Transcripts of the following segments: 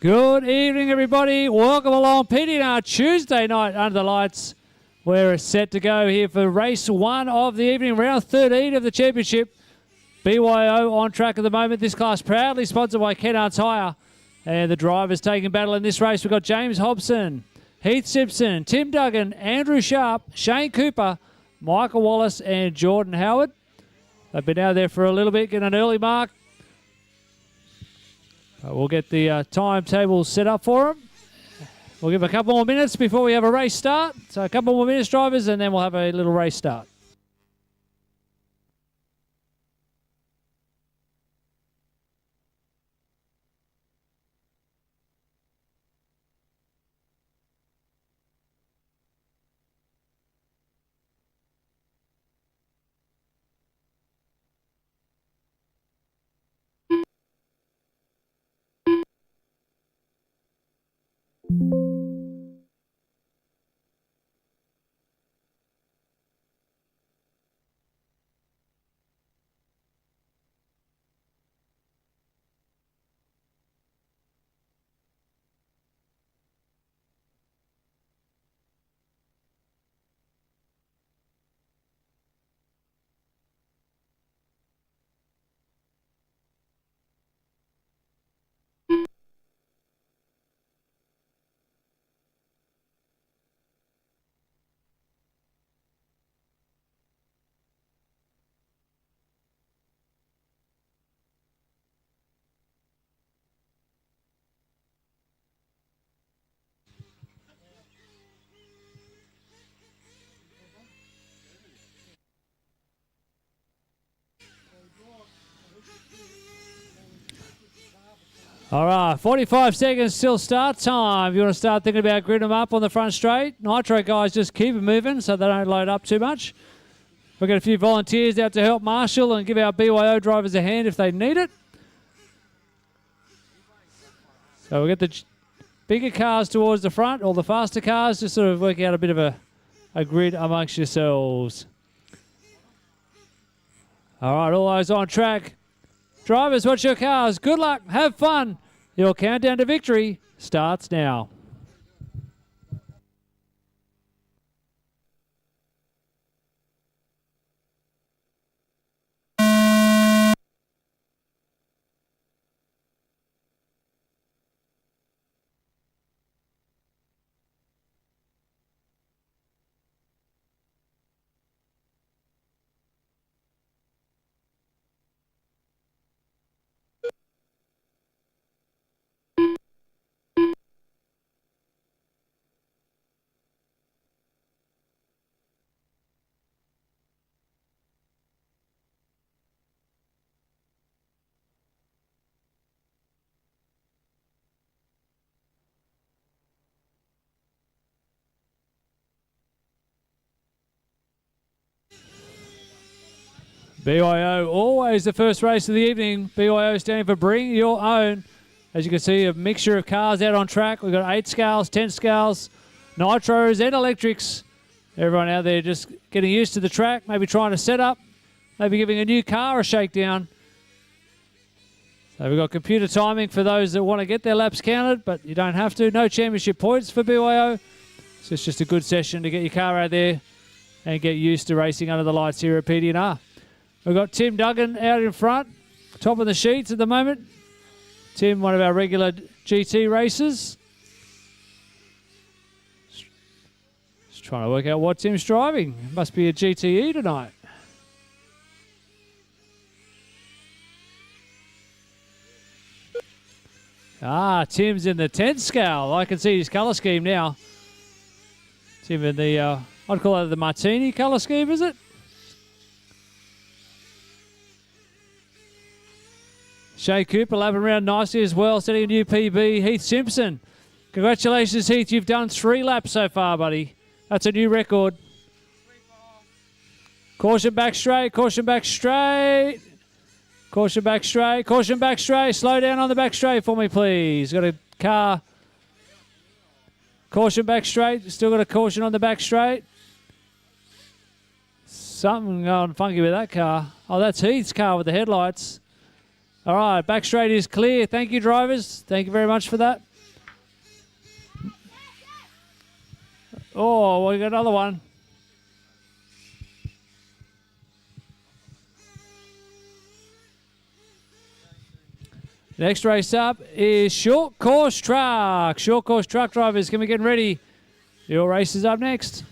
Good evening, everybody. Welcome along PDNR Tuesday night under the lights. We're set to go here for race 1 of the evening, round 13 of the championship. BYO on track at the moment. This class proudly sponsored by Kennards Hire. And the drivers taking battle in this race. We've got James Hobson, Heath Simpson, Tim Duggan, Andrew Sharp, Shane Cooper, Michael Wallace and Jordan Howard. They've been out there for a little bit, getting an early mark. We'll get the timetable set up for them. We'll give a couple more minutes before we have a race start. So a couple more minutes, drivers, and then we'll have a little race start. All right, 45 seconds till start time. If you want to start thinking about gridding them up on the front straight, Nitro guys just keep them moving so they don't load up too much. We've got a few volunteers out to help marshal and give our BYO drivers a hand if they need it. So we'll get the bigger cars towards the front, or the faster cars, just sort of work out a bit of a grid amongst yourselves. All right, all those on track. Drivers, watch your cars. Good luck. Have fun. Your countdown to victory starts now. BYO, always the first race of the evening. BYO standing for Bring Your Own. As you can see, a mixture of cars out on track. We've got 8 scales, 10 scales, nitros and electrics. Everyone out there just getting used to the track, maybe trying to set up, maybe giving a new car a shakedown. So we've got computer timing for those that want to get their laps counted, but you don't have to. No championship points for BYO. So it's just a good session to get your car out there and get used to racing under the lights here at PDNR. We've got Tim Duggan out in front, top of the sheets at the moment. Tim, one of our regular GT racers. Just trying to work out what Tim's driving. Must be a GTE tonight. Tim's in the 10 scale. I can see his colour scheme now. Tim in the, I'd call it the Martini colour scheme, is it? Shane Cooper lapping around nicely as well, setting a new PB. Heath Simpson. Congratulations, Heath. You've done 3 laps so far, buddy. That's a new record. Caution back straight. Caution back straight. Caution back straight. Caution back straight. Slow down on the back straight for me, please. Got a car. Caution back straight. Still got a caution on the back straight. Something going funky with that car. Oh, that's Heath's car with the headlights. All right, back straight is clear. Thank you, drivers. Thank you very much for that. Oh, we got another one. Next race up is Short Course Truck. Short Course Truck drivers, can we get ready? Your race is up next.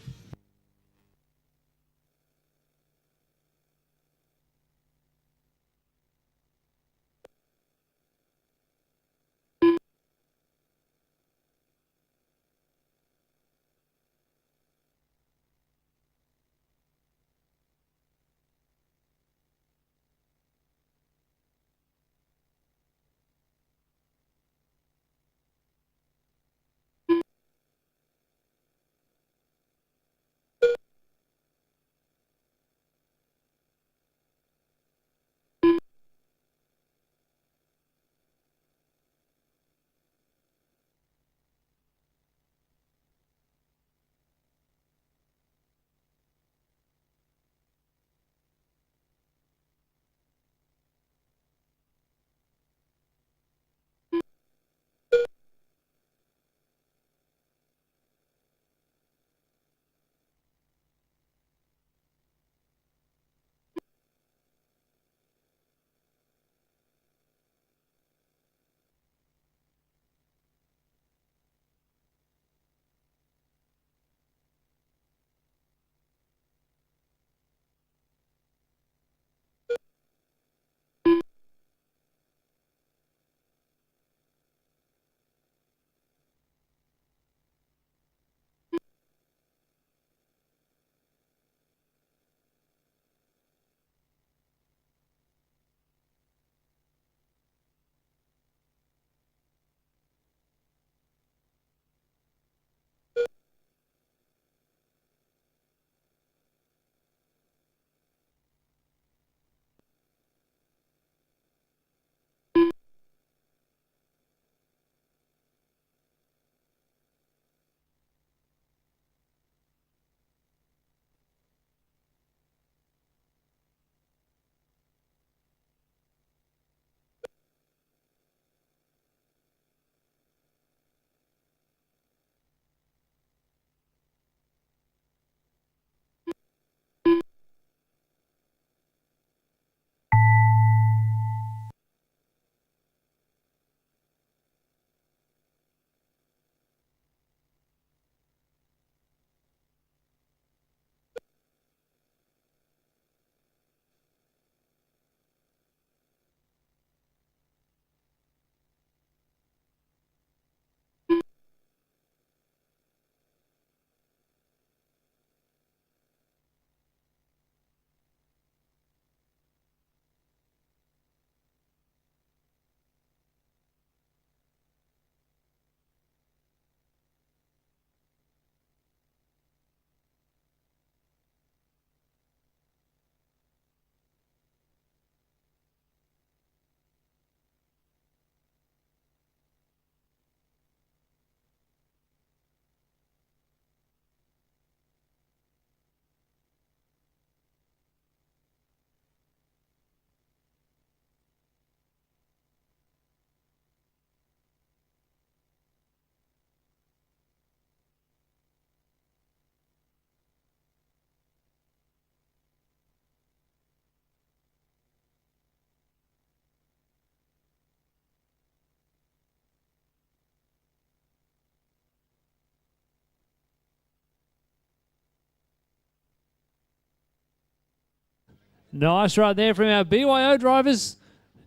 Nice right there from our BYO drivers.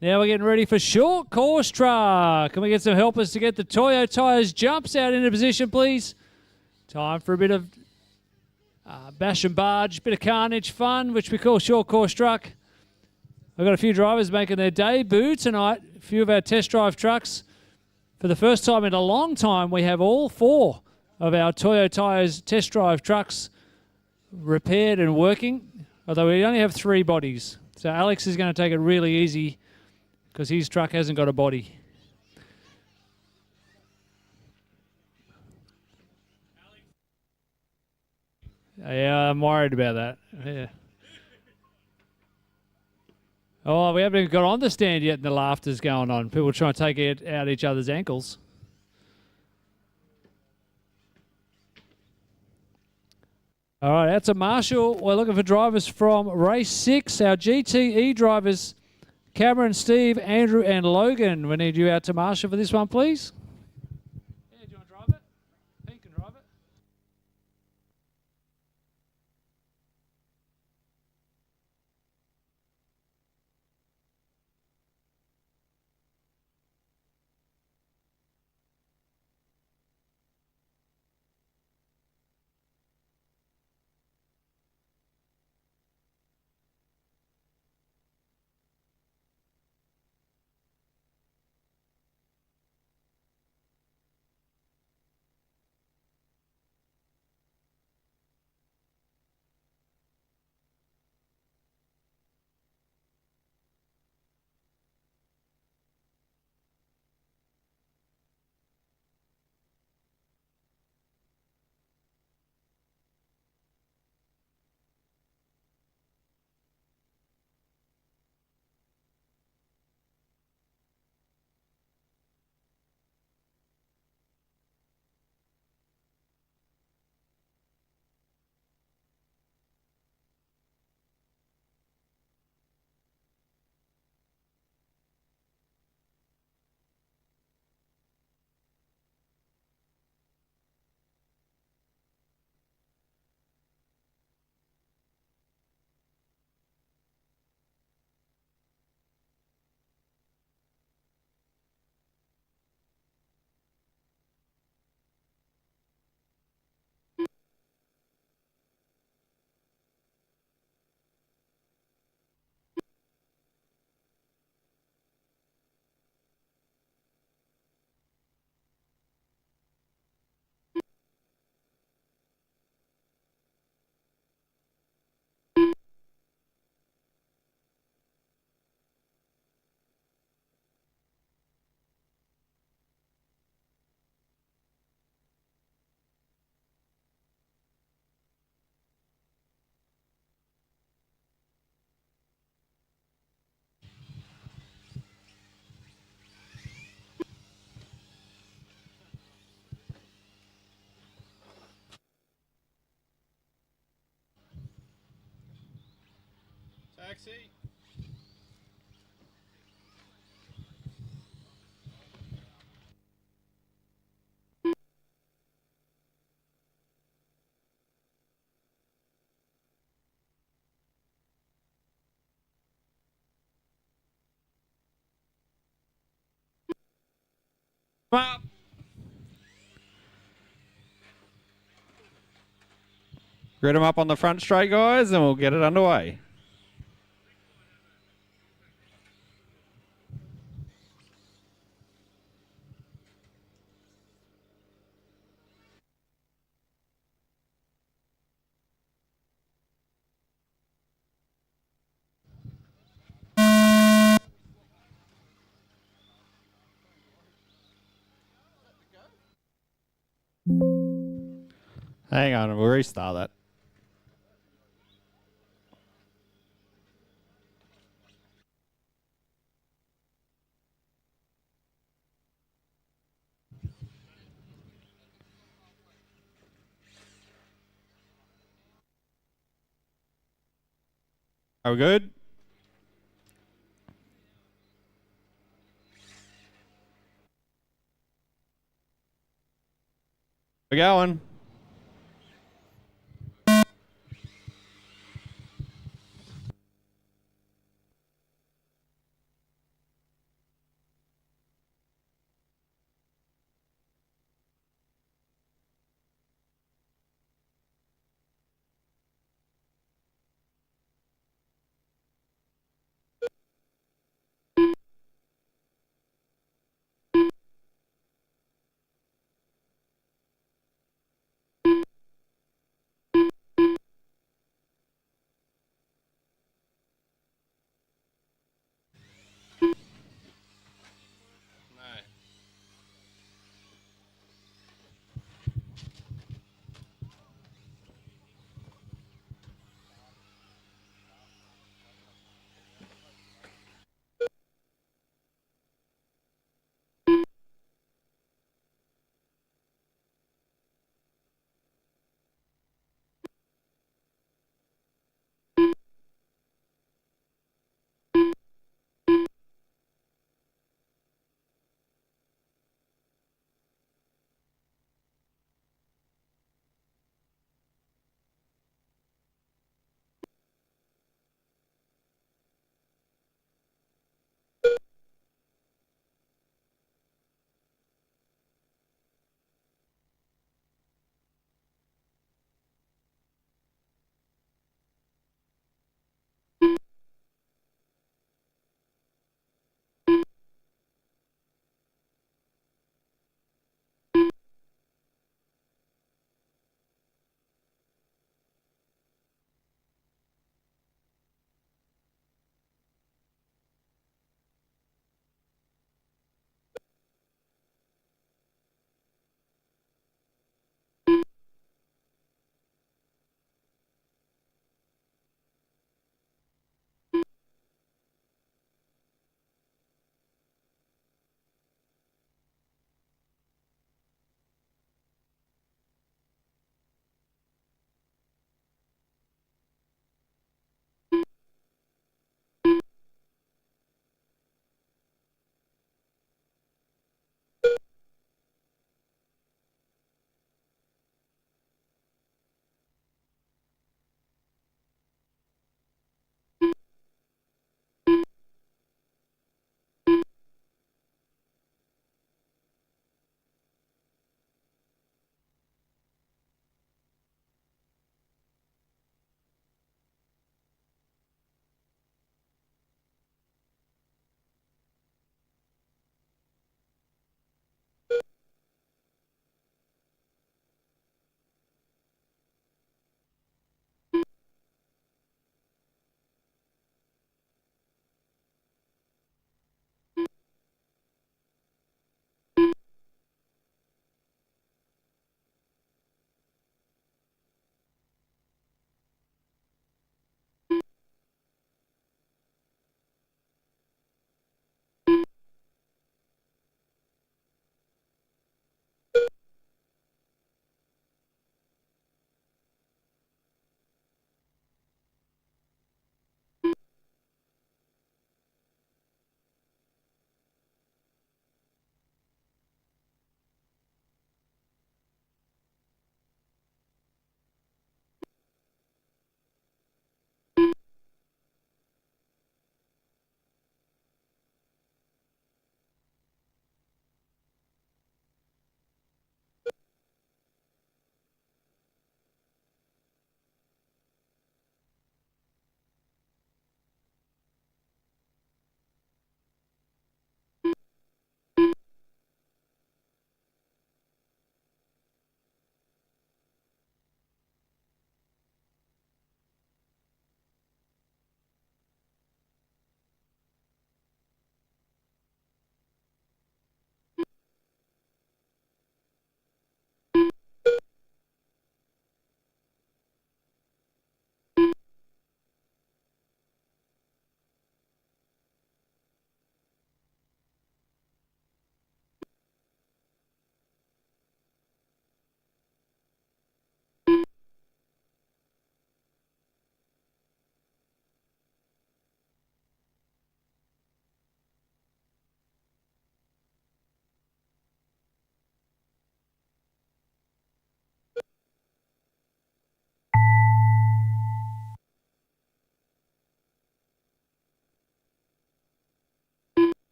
Now we're getting ready for Short Course Truck. Can we get some helpers to get the Toyo Tyres jumps out into position, please? Time for a bit of bash and barge, bit of carnage fun, which we call Short Course Truck. I've got a few drivers making their debut tonight. A few of our test drive trucks. For the first time in a long time, we have all 4 of our Toyo Tyres test drive trucks repaired and working. Although we only have 3 bodies. So Alex is going to take it really easy because his truck hasn't got a body. Yeah, I'm worried about that. Yeah. Oh, we haven't even got on the stand yet and the laughter's going on. People trying to take it out each other's ankles. All right, that's a Marshall. We're looking for drivers from race 6. Our GTE drivers, Cameron, Steve, Andrew, and Logan. We need you out to Marshall for this one, please. Yeah, do you want to drive it? He can drive it. Taxi. Up. Grid them up on the front straight, guys, and we'll get it underway. Hang on, we'll restart that. Are we good? We're going.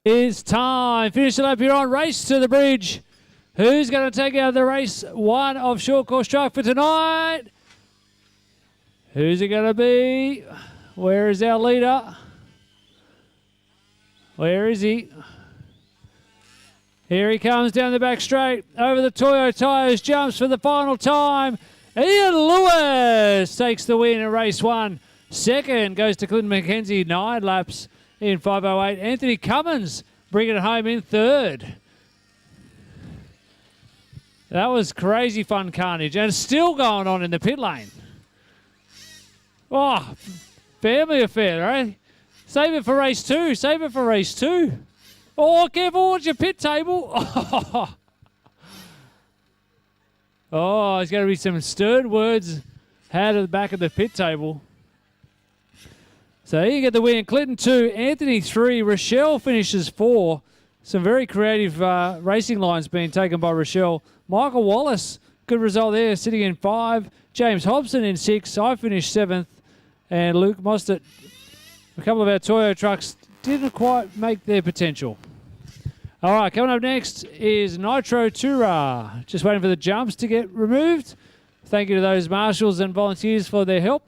is time. Finish it up here on Race to the Bridge. Who's going to take out the race one of Short Course Truck for tonight? Who's it going to be? Where is our leader? Where is he? Here he comes down the back straight. Over the Toyo tyres, jumps for the final time. Ian Lewis takes the win in race one. Second goes to Clinton McKenzie, 9 laps in 5:08. Anthony Cummins bringing it home in third. That was crazy fun carnage, and it's still going on in the pit lane. Oh, family affair, right? Save it for race two. Save it for race two. Oh, careful, watch your pit table. Oh, there's going to be some stern words had at the back of the pit table. So you get the win. Clinton 2, Anthony 3, Rochelle finishes 4. Some very creative racing lines being taken by Rochelle. Michael Wallace, good result there, sitting in 5. James Hobson in 6. I finished 7th. And Luke Mostert, a couple of our Toyo trucks didn't quite make their potential. All right, coming up next is Nitro Tura. Just waiting for the jumps to get removed. Thank you to those marshals and volunteers for their help.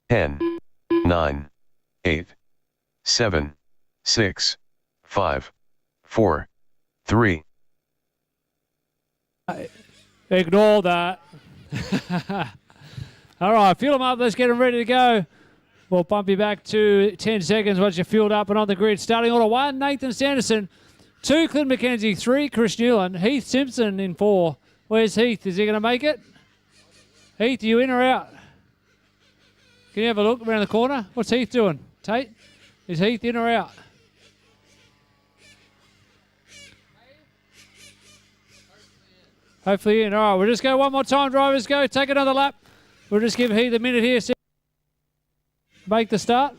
Ten, 9, 8, 7, 6, 5, 4, 3. Ignore that. All right, fuel them up. Let's get them ready to go. We'll bump you back to 10 seconds once you're fueled up and on the grid. Starting order 1, Nathan Sanderson. 2, Clint McKenzie. 3, Chris Newland. Heath Simpson in 4. Where's Heath? Is he going to make it? Heath, are you in or out? Can you have a look around the corner? What's Heath doing? Tate? Is Heath in or out? Hopefully in. All right, we'll just go one more time, drivers. Go. Take another lap. We'll just give Heath a minute here. Make the start.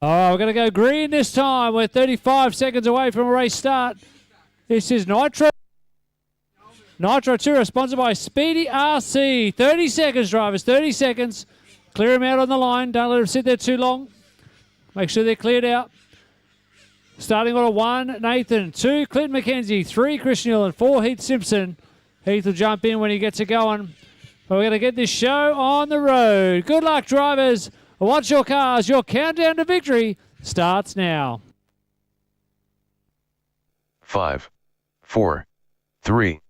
All right, we're going to go green this time. We're 35 seconds away from a race start. This is Nitro. Nitro Tour, sponsored by Speedy RC. 30 seconds, drivers, 30 seconds. Clear them out on the line. Don't let them sit there too long. Make sure they're cleared out. Starting on a 1, Nathan. 2, Clinton McKenzie. 3, Chris Newland. 4, Heath Simpson. Heath will jump in when he gets it going. But we're going to get this show on the road. Good luck, drivers. Watch your cars. Your countdown to victory starts now. 5, 4, 3,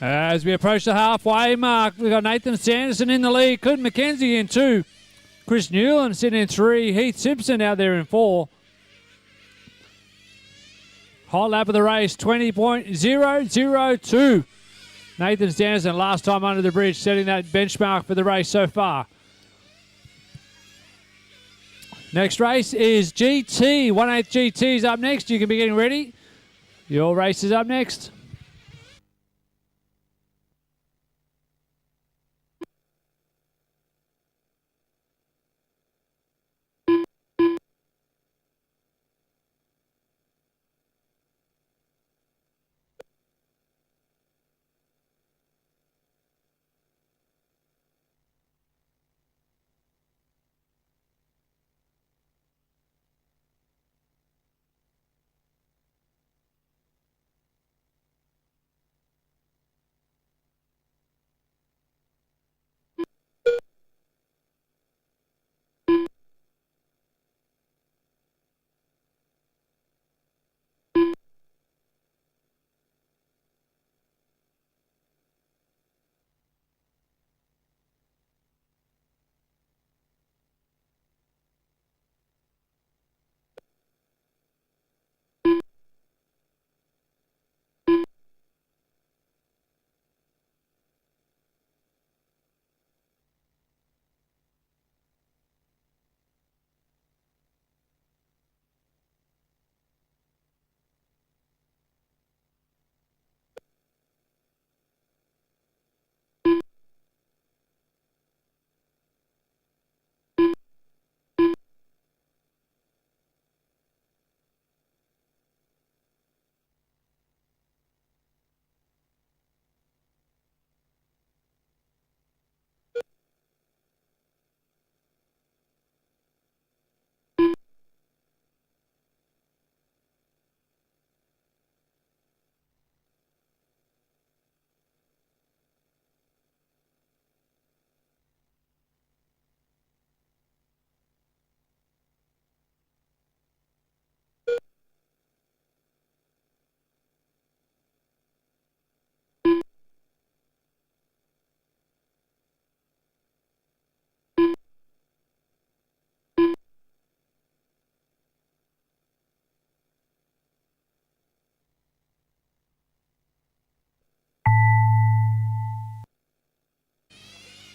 As we approach the halfway mark, we've got Nathan Sanderson in the lead, Clinton McKenzie in 2, Chris Newland sitting in 3, Heath Simpson out there in 4. Hot lap of the race, 20.002. Nathan Sanderson, last time under the bridge, setting that benchmark for the race so far. Next race is GT. 1/8 GT is up next. You can be getting ready. Your race is up next.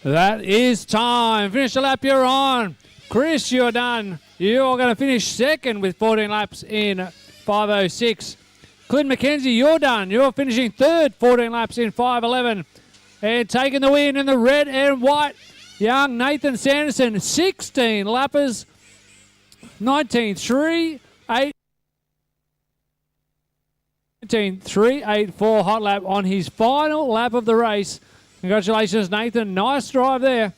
That is time. Finish the lap you're on. Chris, you're done. You're going to finish second with 14 laps in 5:06. Clint McKenzie, you're done. You're finishing third, 14 laps in 5:11. And taking the win in the red and white, young Nathan Sanderson, 16 lappers, 19.384 hot lap on his final lap of the race. Congratulations, Nathan. Nice drive there.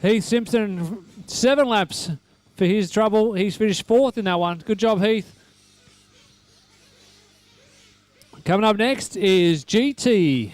Heath Simpson, 7 laps for his trouble. He's finished 4th in that one. Good job, Heath. Coming up next is GT.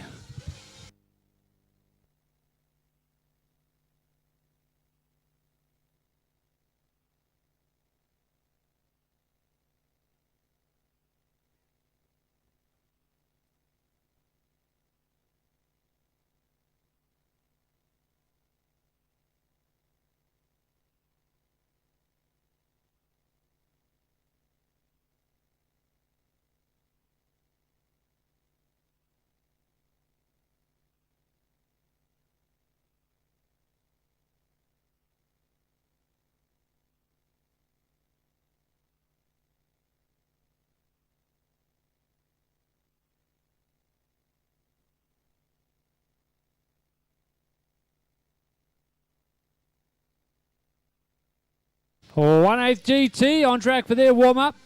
For 1/8 GT on track for their warm-up.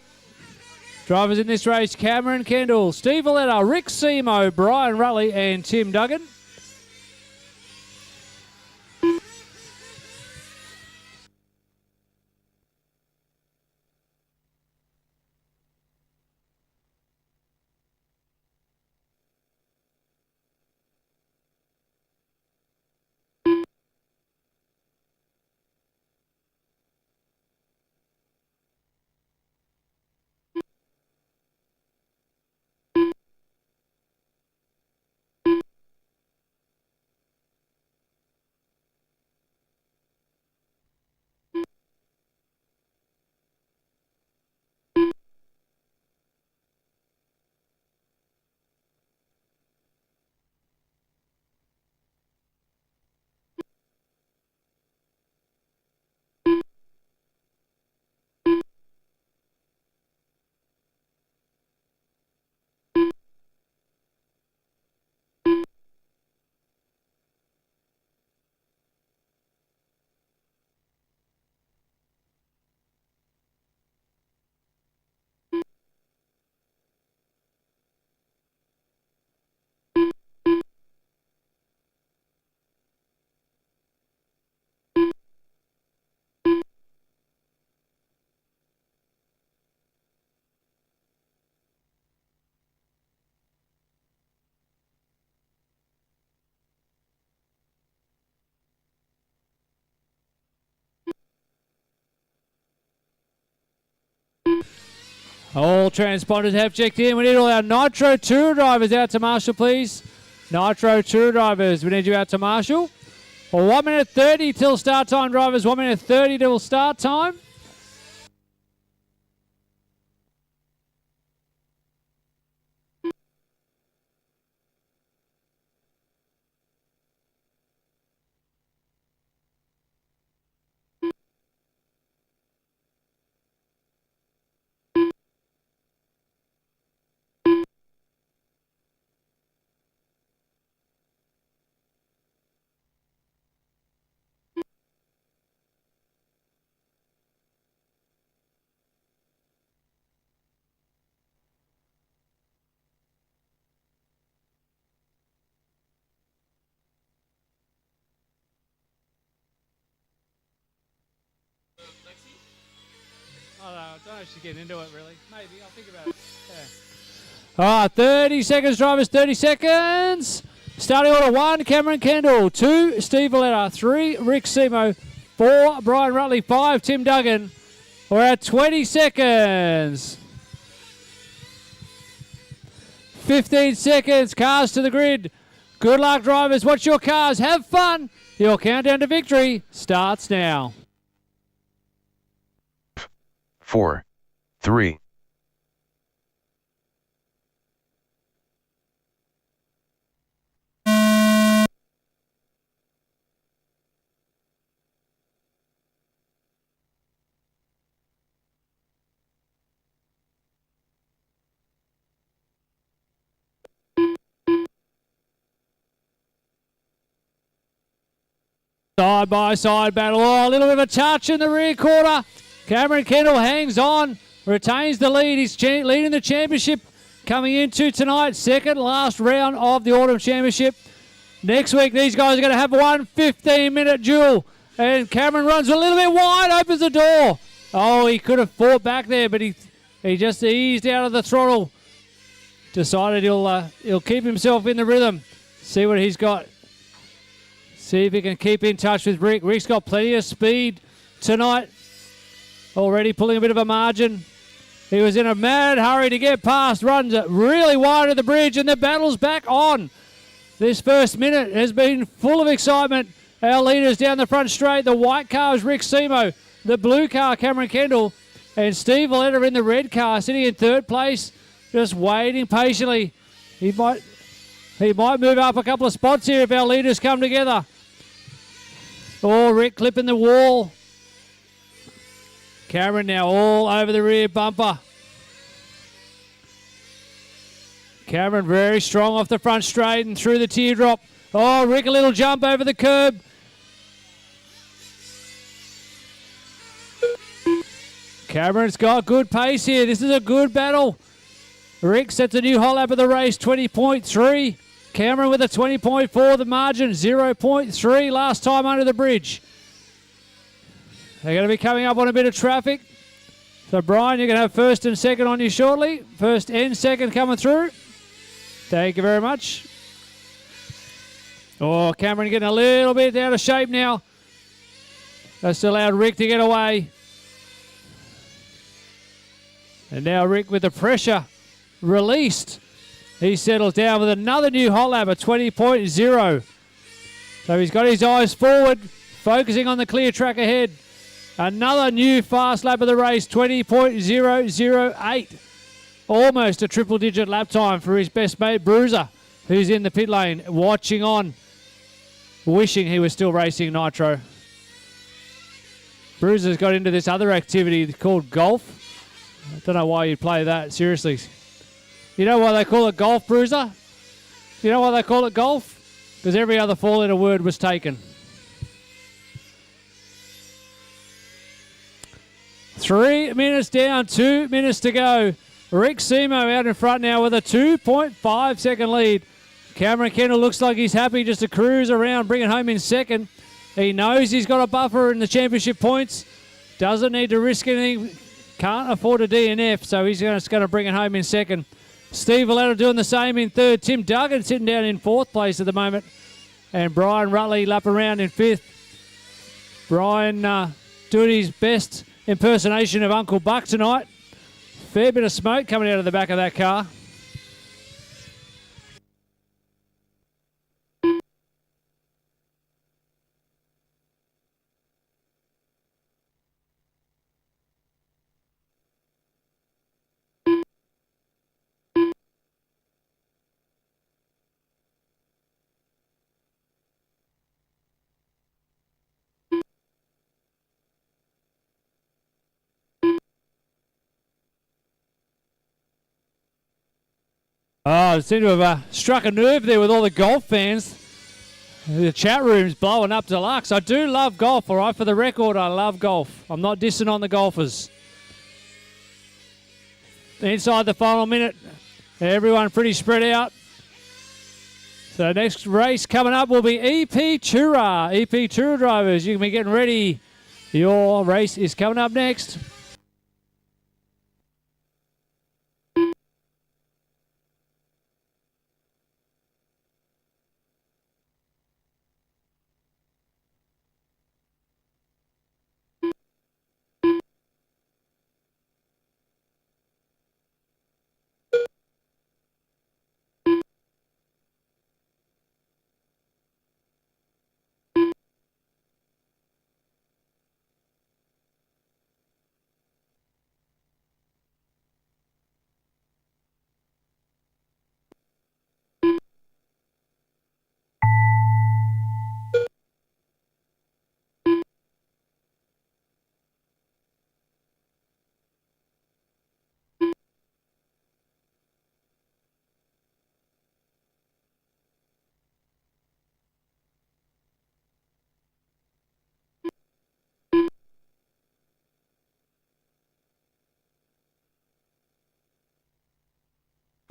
Drivers in this race, Cameron Kendall, Steve Valletta, Rick Simo, Brian Rutley and Tim Duggan. All transponders have checked in. We need all our Nitro Tour drivers out to Marshall, please. Nitro Tour drivers, we need you out to Marshall. Well, 1 minute 30 till start time, drivers. 1 minute 30 till start time. I don't know if she's getting into it, really. Maybe. I'll think about it. Yeah. All right, 30 seconds, drivers, 30 seconds. Starting order 1, Cameron Kendall. 2, Steve Valletta. 3, Rick Simo. 4, Brian Rutley. 5, Tim Duggan. We're at 20 seconds. 15 seconds. Cars to the grid. Good luck, drivers. Watch your cars. Have fun. Your countdown to victory starts now. 4, 3, Side by side battle. Oh, a little bit of a touch in the rear quarter. Cameron Kendall hangs on, retains the lead. He's leading the championship coming into tonight. Second last round of the Autumn Championship. Next week, these guys are going to have one 15-minute duel. And Cameron runs a little bit wide, opens the door. Oh, he could have fought back there, but he just eased out of the throttle. Decided he'll keep himself in the rhythm. See what he's got. See if he can keep in touch with Rick. Rick's got plenty of speed tonight. Already pulling a bit of a margin. He was in a mad hurry to get past. Runs it really wide of the bridge, and the battle's back on. This first minute has been full of excitement. Our leaders down the front straight. The white car is Rick Simo. The blue car, Cameron Kendall. And Steve Valletta in the red car, sitting in third place, just waiting patiently. He might move up a couple of spots here if our leaders come together. Oh, Rick clipping the wall. Cameron now all over the rear bumper. Cameron very strong off the front straight and through the teardrop. Oh, Rick a little jump over the curb. Cameron's got good pace here. This is a good battle. Rick sets a new hot lap of the race, 20.3. Cameron with a 20.4, the margin, 0.3 last time under the bridge. They're going to be coming up on a bit of traffic. So, Brian, you're going to have first and second on you shortly. First and second coming through. Thank you very much. Oh, Cameron getting a little bit out of shape now. That's allowed Rick to get away. And now Rick with the pressure released. He settles down with another new hot lap, a 20.0. So he's got his eyes forward, focusing on the clear track ahead. Another new fast lap of the race, 20.008. Almost a triple-digit lap time for his best mate, Bruiser, who's in the pit lane, watching on, wishing he was still racing Nitro. Bruiser's got into this other activity called golf. I don't know why you'd play that, seriously. You know why they call it golf, Bruiser? You know why they call it golf? Because every other four-letter word was taken. 3 minutes down, 2 minutes to go. Rick Simo out in front now with a 2.5 second lead. Cameron Kendall looks like he's happy just to cruise around, bring it home in second. He knows he's got a buffer in the championship points. Doesn't need to risk anything. Can't afford a DNF, so he's just going to bring it home in second. Steve Valletta doing the same in third. Tim Duggan sitting down in fourth place at the moment. And Brian Rutley lap around in fifth. Brian doing his best impersonation of Uncle Buck tonight. Fair bit of smoke coming out of the back of that car. Oh, I seem to have struck a nerve there with all the golf fans. The chat room's blowing up deluxe. I do love golf, all right? For the record, I love golf. I'm not dissing on the golfers. Inside the final minute, everyone pretty spread out. So next race coming up will be EP Tura. EP Tura drivers, you can be getting ready. Your race is coming up next.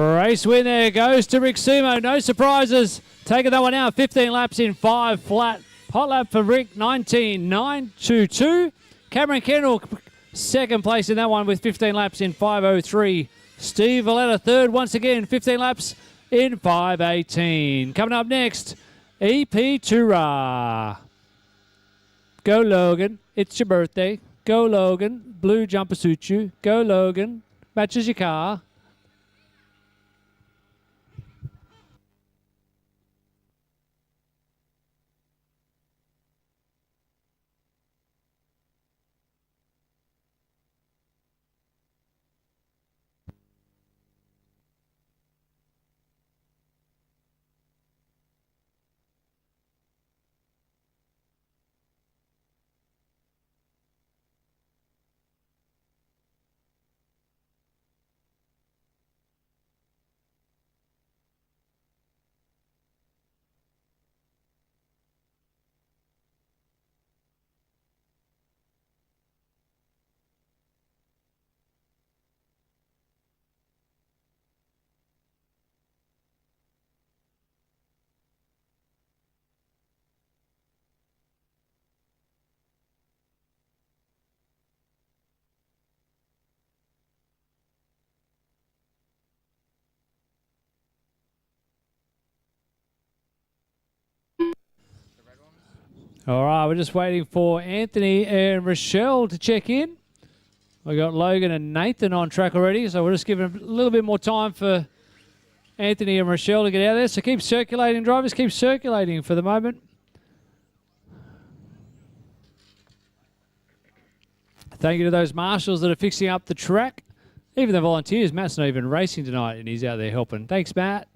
Race win there goes to Rick Sumo. No surprises. Taking that one out. 15 laps in 5 flat. Hot lap for Rick, 19.922. Cameron Kendall, second place in that one with 15 laps in 5.03. Steve Valletta, third once again, 15 laps in 5.18. Coming up next, EP Tura. Go Logan, it's your birthday. Go Logan, blue jumper suits you. Go Logan, matches your car. All right, we're just waiting for Anthony and Rochelle to check in. We got Logan and Nathan on track already, so we're just giving a little bit more time for Anthony and Rochelle to get out there. So keep circulating, drivers, keep circulating for the moment. Thank you to those marshals that are fixing up the track. Even the volunteers. Matt's not even racing tonight, and he's out there helping. Thanks, Matt.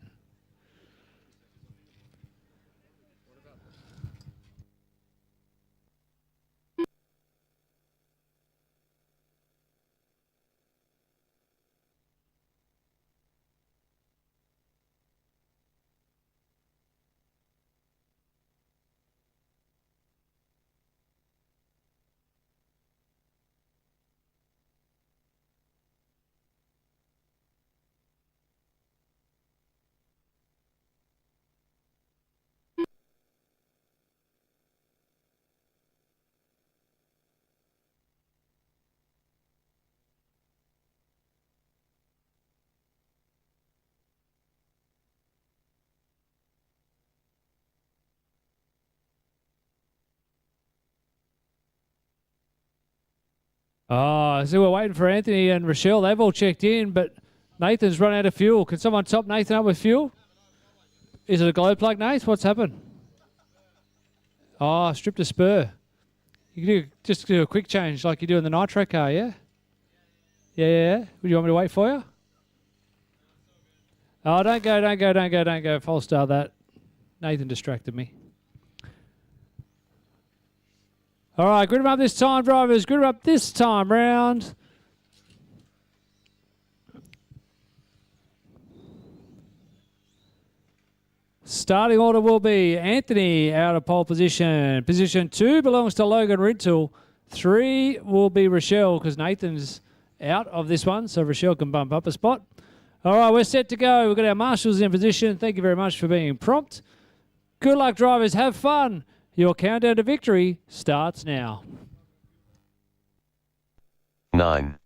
Oh, so we're waiting for Anthony and Rochelle. They've all checked in, but Nathan's run out of fuel. Can someone top Nathan up with fuel? Is it a glow plug, Nate? What's happened? Oh, stripped a spur. You can just do a quick change like you do in the nitro car, yeah? Yeah. Would you want me to wait for you? Oh, don't go. False start that. Nathan distracted me. All right, grid them up this time, drivers. Grid them up this time round. Starting order will be Anthony out of pole position. Position 2 belongs to Logan Rintoul. 3 will be Rochelle because Nathan's out of this one, so Rochelle can bump up a spot. All right, we're set to go. We've got our marshals in position. Thank you very much for being prompt. Good luck, drivers. Have fun. Your countdown to victory starts now. 9,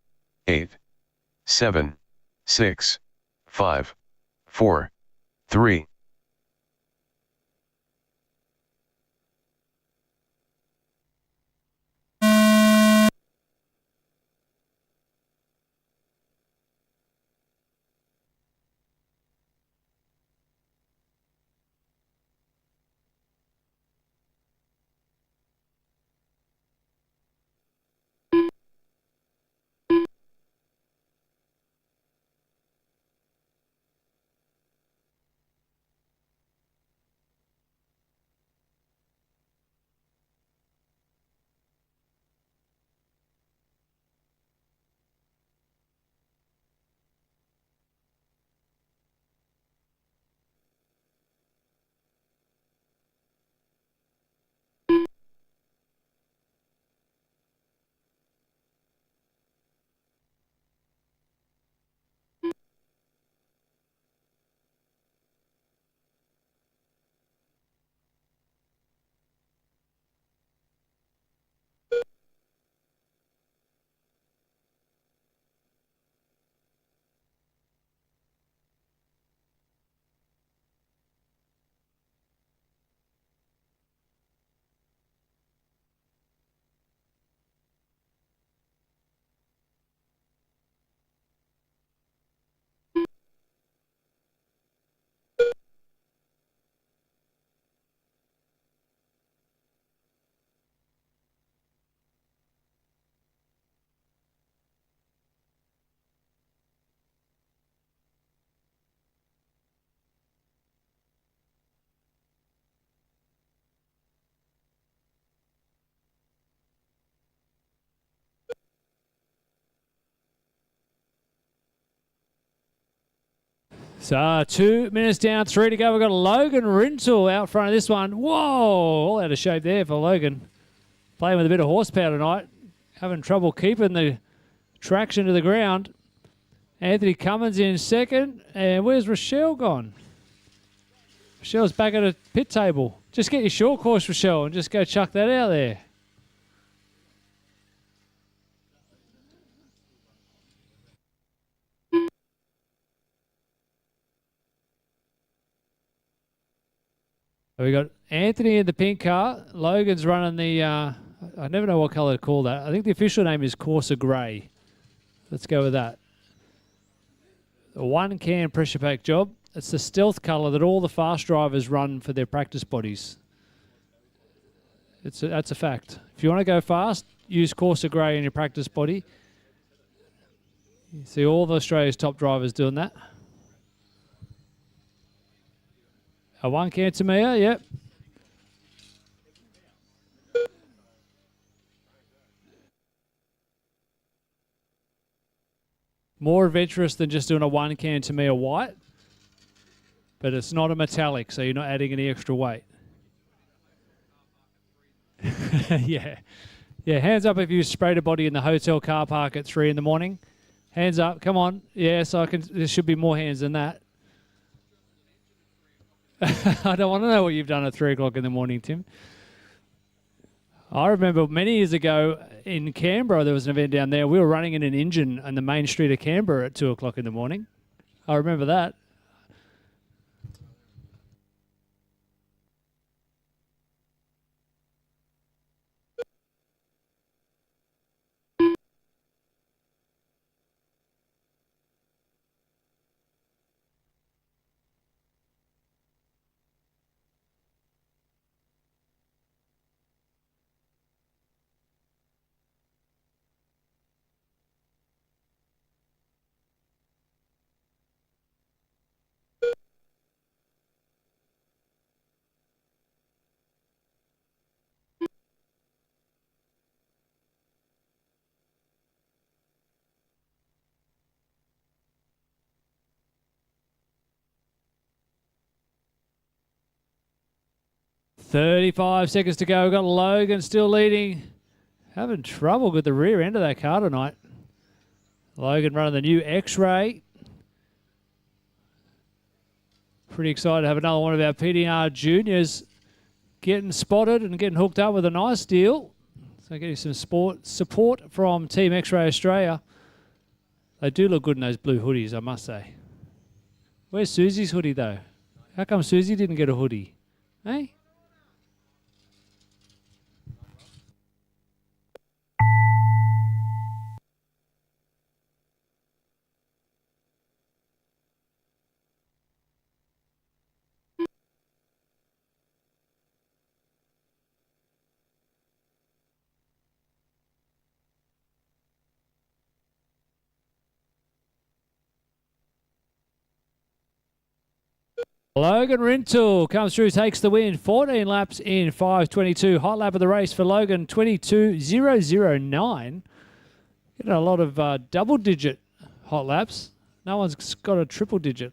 8, 7, 6, 5, 4, 3, So 2 minutes down, 3 to go. We've got Logan Rintoul out front of this one. Whoa, all out of shape there for Logan. Playing with a bit of horsepower tonight. Having trouble keeping the traction to the ground. Anthony Cummins in second. And where's Rochelle gone? Rochelle's back at a pit table. Just get your short course, Rochelle, and just go chuck that out there. So we got Anthony in the pink car. Logan's running the, I never know what colour to call that. I think the official name is Corsa Grey. Let's go with that. A 1-can pressure pack job. It's the stealth colour that all the fast drivers run for their practice bodies. That's a fact. If you want to go fast, use Corsa Grey in your practice body. You see all of Australia's top drivers doing that. A 1-can Tamiya, yep. More adventurous than just doing a 1-can Tamiya white. But it's not a metallic, so you're not adding any extra weight. Yeah. Yeah, hands up if you sprayed a body in the hotel car park at 3 in the morning. Hands up, come on. Yes, there should be more hands than that. I don't want to know what you've done at 3 o'clock in the morning, Tim. I remember many years ago in Canberra, there was an event down there. We were running in an engine on the main street of Canberra at 2 o'clock in the morning. I remember that. "35 seconds to go. We've got Logan still leading. Having trouble with the rear end of that car tonight. Logan running the new X-Ray. Pretty excited to have another one of our PDR juniors getting spotted and getting hooked up with a nice deal. So getting some support from Team X-Ray Australia. They do look good in those blue hoodies, I must say. Where's Susie's hoodie, though? How come Susie didn't get a hoodie? Hey? Logan Rintoul comes through, takes the win. 14 laps in 5:22. Hot lap of the race for Logan, 22.009. Getting a lot of double-digit hot laps. No one's got a triple-digit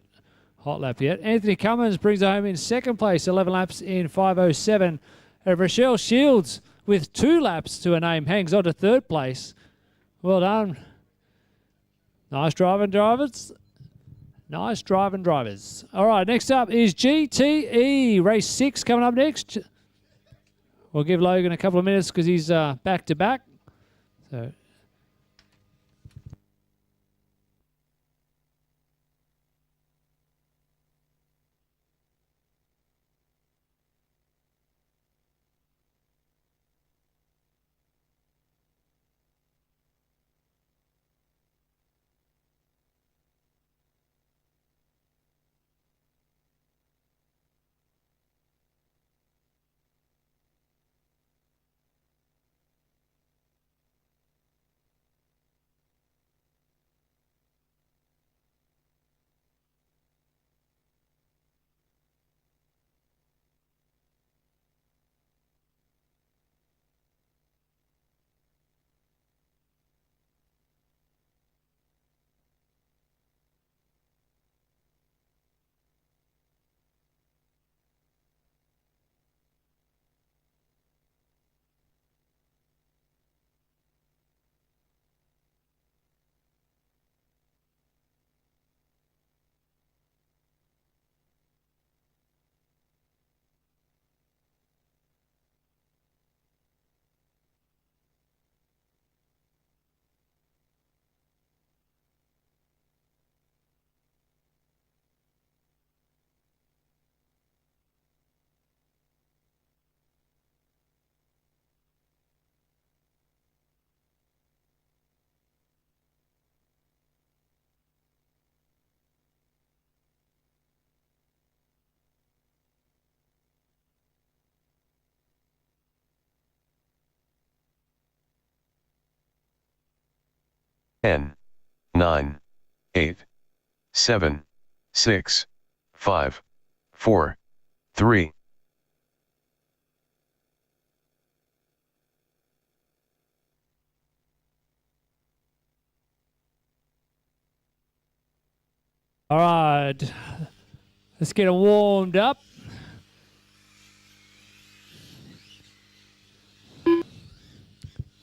hot lap yet. Anthony Cummins brings it home in second place, 11 laps in 5:07. And Rochelle Shields, with 2 laps to her name, hangs on to third place. Well done. Nice driving, drivers. Nice driving, drivers. All right, next up is GTE. Race 6 coming up next. We'll give Logan a couple of minutes because he's back-to-back. So 10, 9, 8, 7, 6, 5, 4, 3. All right, let's get them warmed up.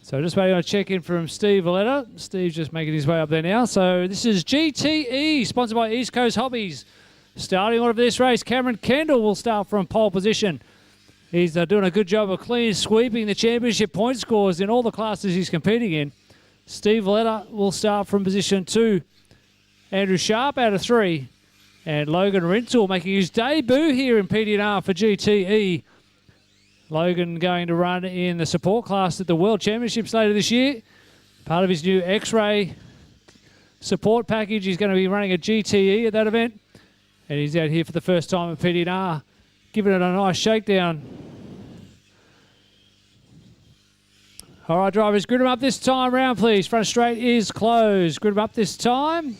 So just waiting on a check-in from Steve Valletta. Steve's just making his way up there now. So this is GTE, sponsored by East Coast Hobbies. Starting order of this race, Cameron Kendall will start from pole position. He's doing a good job of clean sweeping the championship point scores in all the classes he's competing in. Steve Valletta will start from position 2. Andrew Sharp out of 3. And Logan Rintoul making his debut here in PDR for GTE. Logan going to run in the support class at the World Championships later this year. Part of his new X-Ray support package. He's going to be running a GTE at that event. And he's out here for the first time at PDR, giving it a nice shakedown. All right, drivers, grid them up this time round, please. Front straight is closed. Grid them up this time.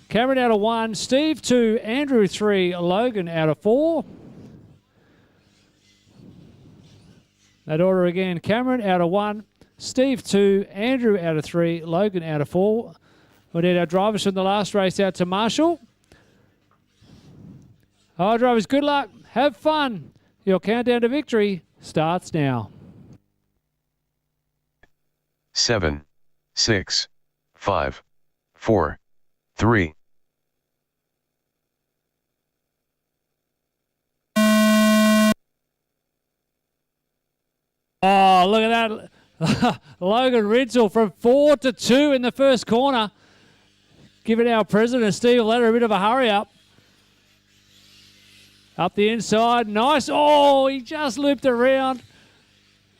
Cameron out of 1, Steve 2, Andrew 3, Logan out of 4. That order again, Cameron out of 1, Steve 2, Andrew out of 3, Logan out of 4. We need our drivers from the last race out to Marshall. All right, drivers, good luck. Have fun. Your countdown to victory starts now. 7, 6, 5, 4, 3. Oh, look at that. Logan Rintoul from 4 to 2 in the first corner. Giving our president, Steve Valletta, a bit of a hurry up. Up the inside. Nice. Oh, he just looped around.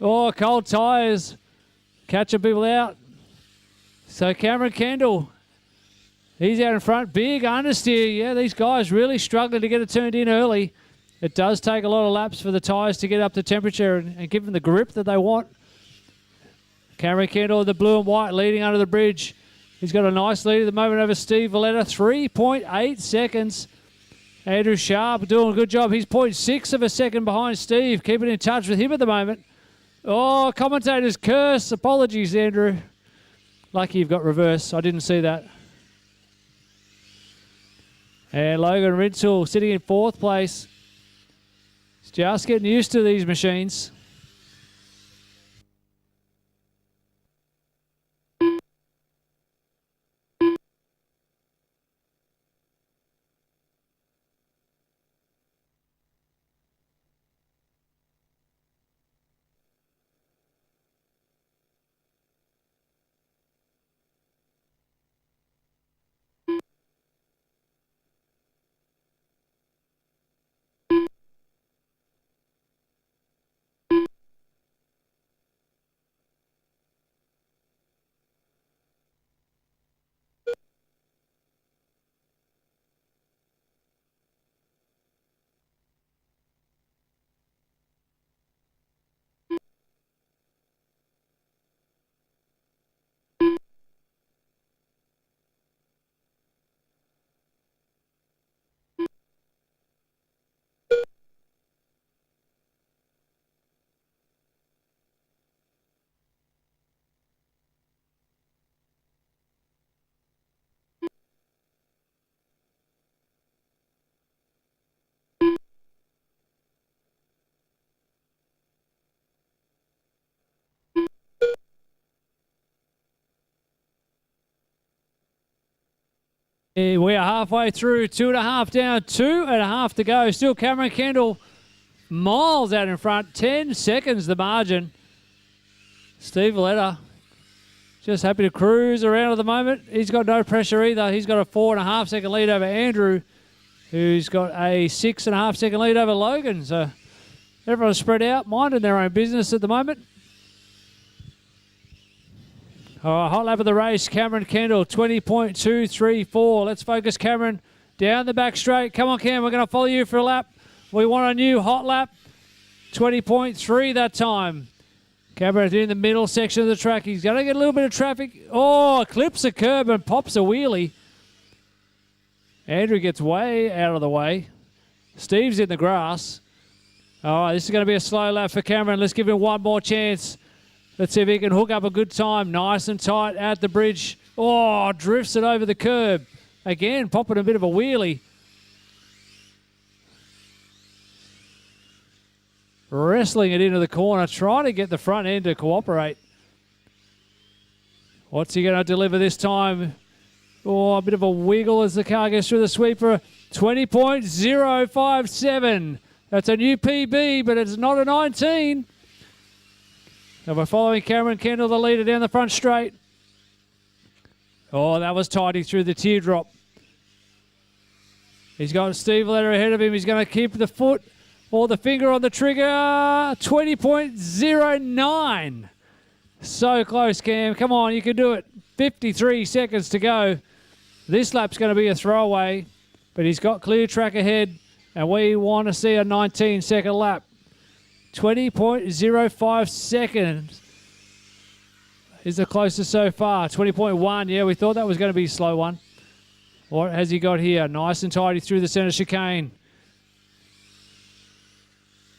Oh, cold tyres. Catching people out. So Cameron Kendall, he's out in front. Big understeer. Yeah, these guys really struggling to get it turned in early. It does take a lot of laps for the tyres to get up to temperature and give them the grip that they want. Cameron Kendall, the blue and white, leading under the bridge. He's got a nice lead at the moment over Steve Valletta. 3.8 seconds. Andrew Sharp doing a good job. He's 0.6 of a second behind Steve. Keeping in touch with him at the moment. Oh, commentator's curse. Apologies, Andrew. Lucky you've got reverse. I didn't see that. And Logan Rintoul sitting in 4th place. He's just getting used to these machines. We are halfway through, 2.5 down, 2.5 to go. Still Cameron Kendall miles out in front, 10 seconds the margin. Steve Valletta just happy to cruise around at the moment. He's got no pressure either. He's got a 4.5 second lead over Andrew, who's got a 6.5 second lead over Logan. So everyone's spread out, minding their own business at the moment. Hot lap of the race, Cameron Kendall, 20.234. Let's focus, Cameron, down the back straight. Come on, Cam, we're going to follow you for a lap. We want a new hot lap, 20.3 that time. Cameron in the middle section of the track. He's going to get a little bit of traffic. Oh, clips a curb and pops a wheelie. Andrew gets way out of the way. Steve's in the grass. All right, this is going to be a slow lap for Cameron. Let's give him one more chance. Let's see if he can hook up a good time. Nice and tight at the bridge. Oh, drifts it over the curb. Again, popping a bit of a wheelie. Wrestling it into the corner, trying to get the front end to cooperate. What's he going to deliver this time? Oh, a bit of a wiggle as the car goes through the sweeper. 20.057. That's a new PB, but it's not a 19. So we're following Cameron Kendall, the leader, down the front straight. Oh, that was tidy through the teardrop. He's got Steve Letter ahead of him. He's going to keep the foot or the finger on the trigger. 20.09. So close, Cam. Come on, you can do it. 53 seconds to go. This lap's going to be a throwaway, but he's got clear track ahead, and we want to see a 19-second lap. 20.05 seconds is the closest so far. 20.1, yeah, we thought that was going to be a slow one. What has he got here? Nice and tidy through the centre chicane.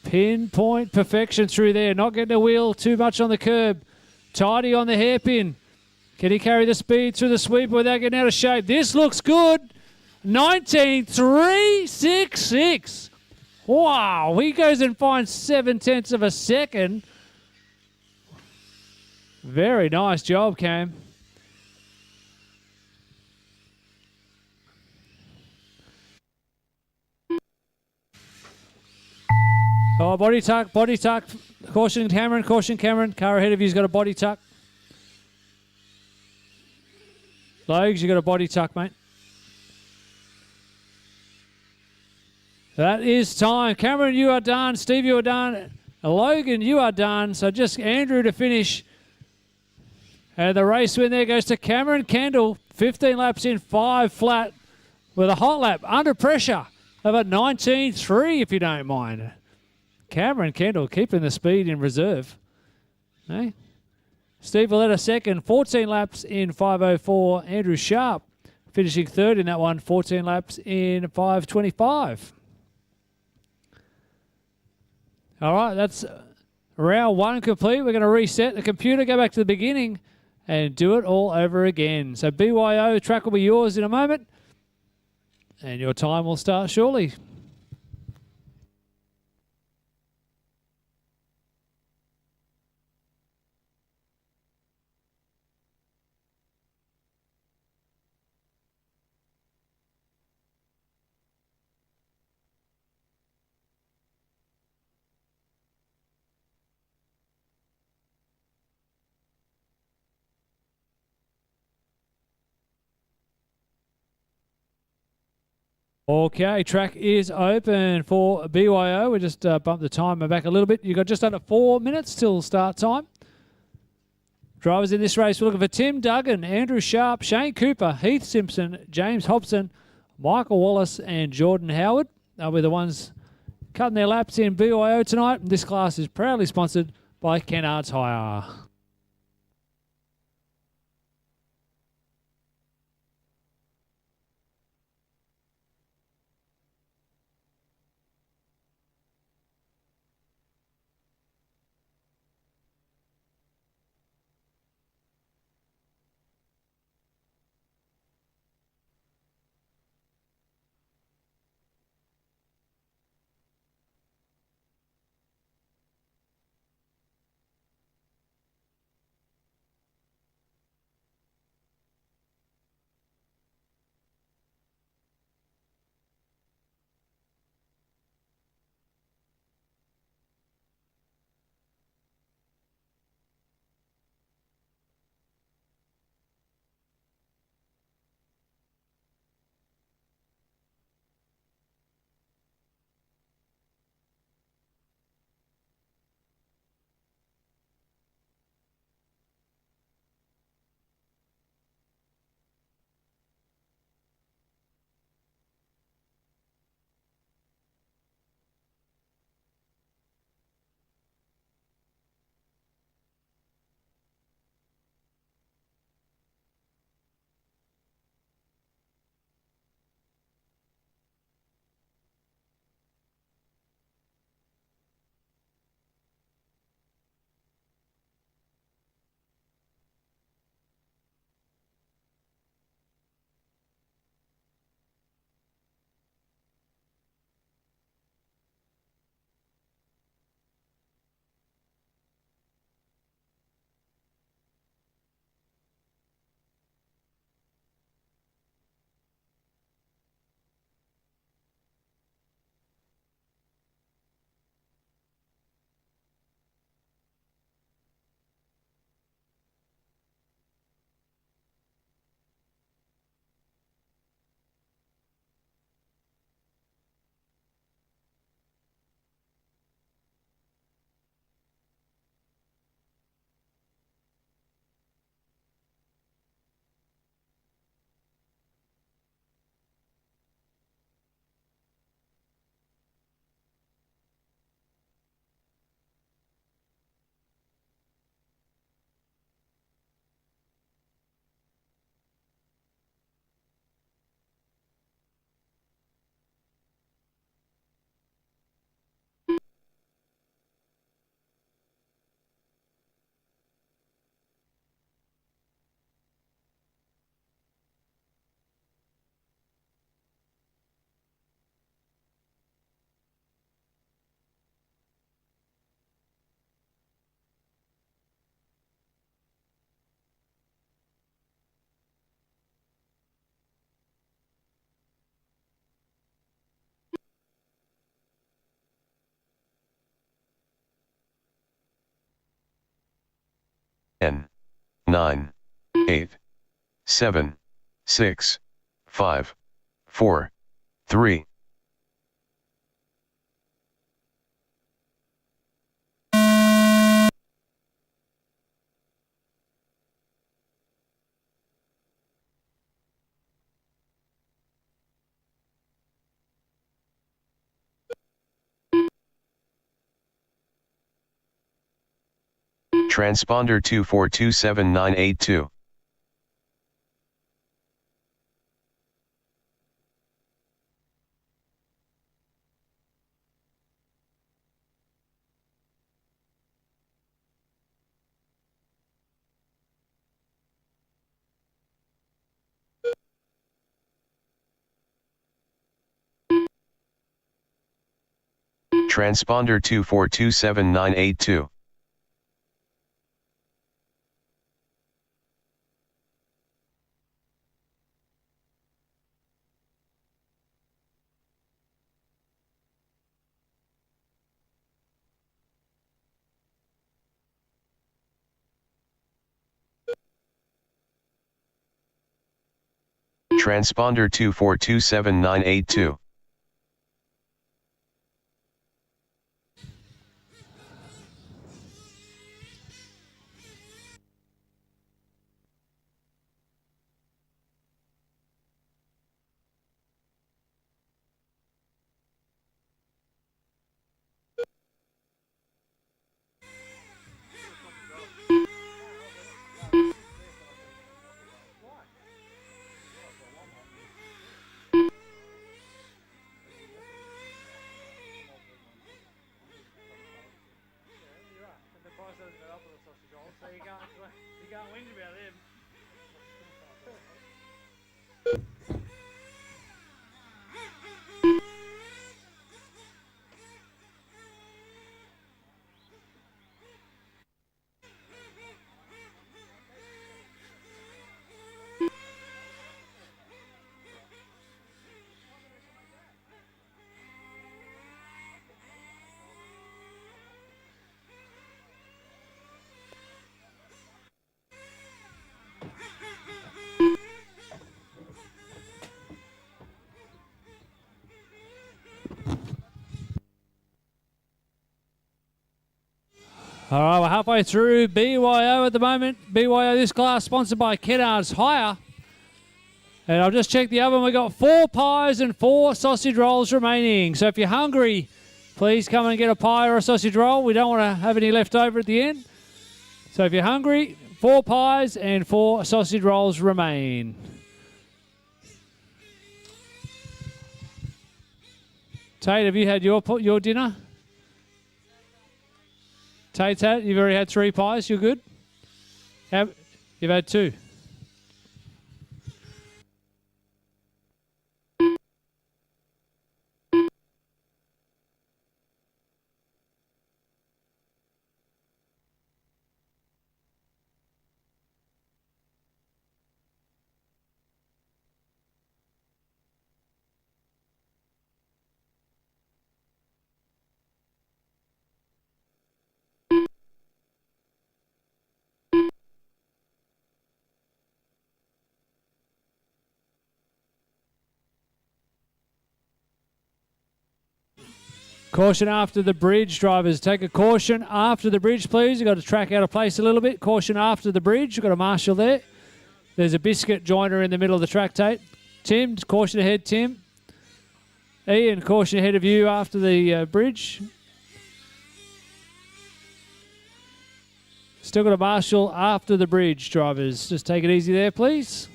Pinpoint perfection through there. Not getting a wheel too much on the curb. Tidy on the hairpin. Can he carry the speed through the sweeper without getting out of shape? This looks good. 19.366. Wow, he goes and finds 0.7 of a second. Very nice job, Cam. Oh, body tuck, body tuck. Caution, Cameron, caution, Cameron. Car ahead of you's got a body tuck. Logs, you got a body tuck, mate. That is time. Cameron, you are done. Steve, you are done. Logan, you are done. So just Andrew to finish. And the race win there goes to Cameron Kendall. 15 laps in, 5 flat with a hot lap under pressure of a 19.3, if you don't mind. Cameron Kendall keeping the speed in reserve. Hey? Steve Valletta second, 14 laps in 5.04. Andrew Sharp finishing third in that one, 14 laps in 5.25. All right, that's round one complete. We're going to reset the computer, go back to the beginning, and do it all over again. So BYO, track will be yours in a moment, and your time will start shortly. Okay, track is open for BYO. We just bumped the timer back a little bit. You've got just under 4 minutes till start time. Drivers in this race, we're looking for Tim Duggan, Andrew Sharp, Shane Cooper, Heath Simpson, James Hobson, Michael Wallace, and Jordan Howard. They'll be the ones cutting their laps in BYO tonight. This class is proudly sponsored by Kennards Hire. 10, 9, 8, 7, 6, 5, 4, 3. Transponder 2427982. Transponder 2427982. Transponder 2427982. All right, we're halfway through BYO at the moment. BYO this class sponsored by Kennards Hire. And I've just checked the oven. We've got 4 pies and 4 sausage rolls remaining. So if you're hungry, please come and get a pie or a sausage roll. We don't want to have any left over at the end. So if you're hungry, 4 pies and 4 sausage rolls remain. Tate, have you had your dinner? Tate's had. You've already had 3 pies. You're good. You've had 2. Caution after the bridge, drivers. Take a caution after the bridge, please. You've got to track out of place a little bit. Caution after the bridge. You've got a marshal there. There's a biscuit joiner in the middle of the track, Tate. Tim, caution ahead, Tim. Ian, caution ahead of you after the bridge. Still got a marshal after the bridge, drivers. Just take it easy there, please.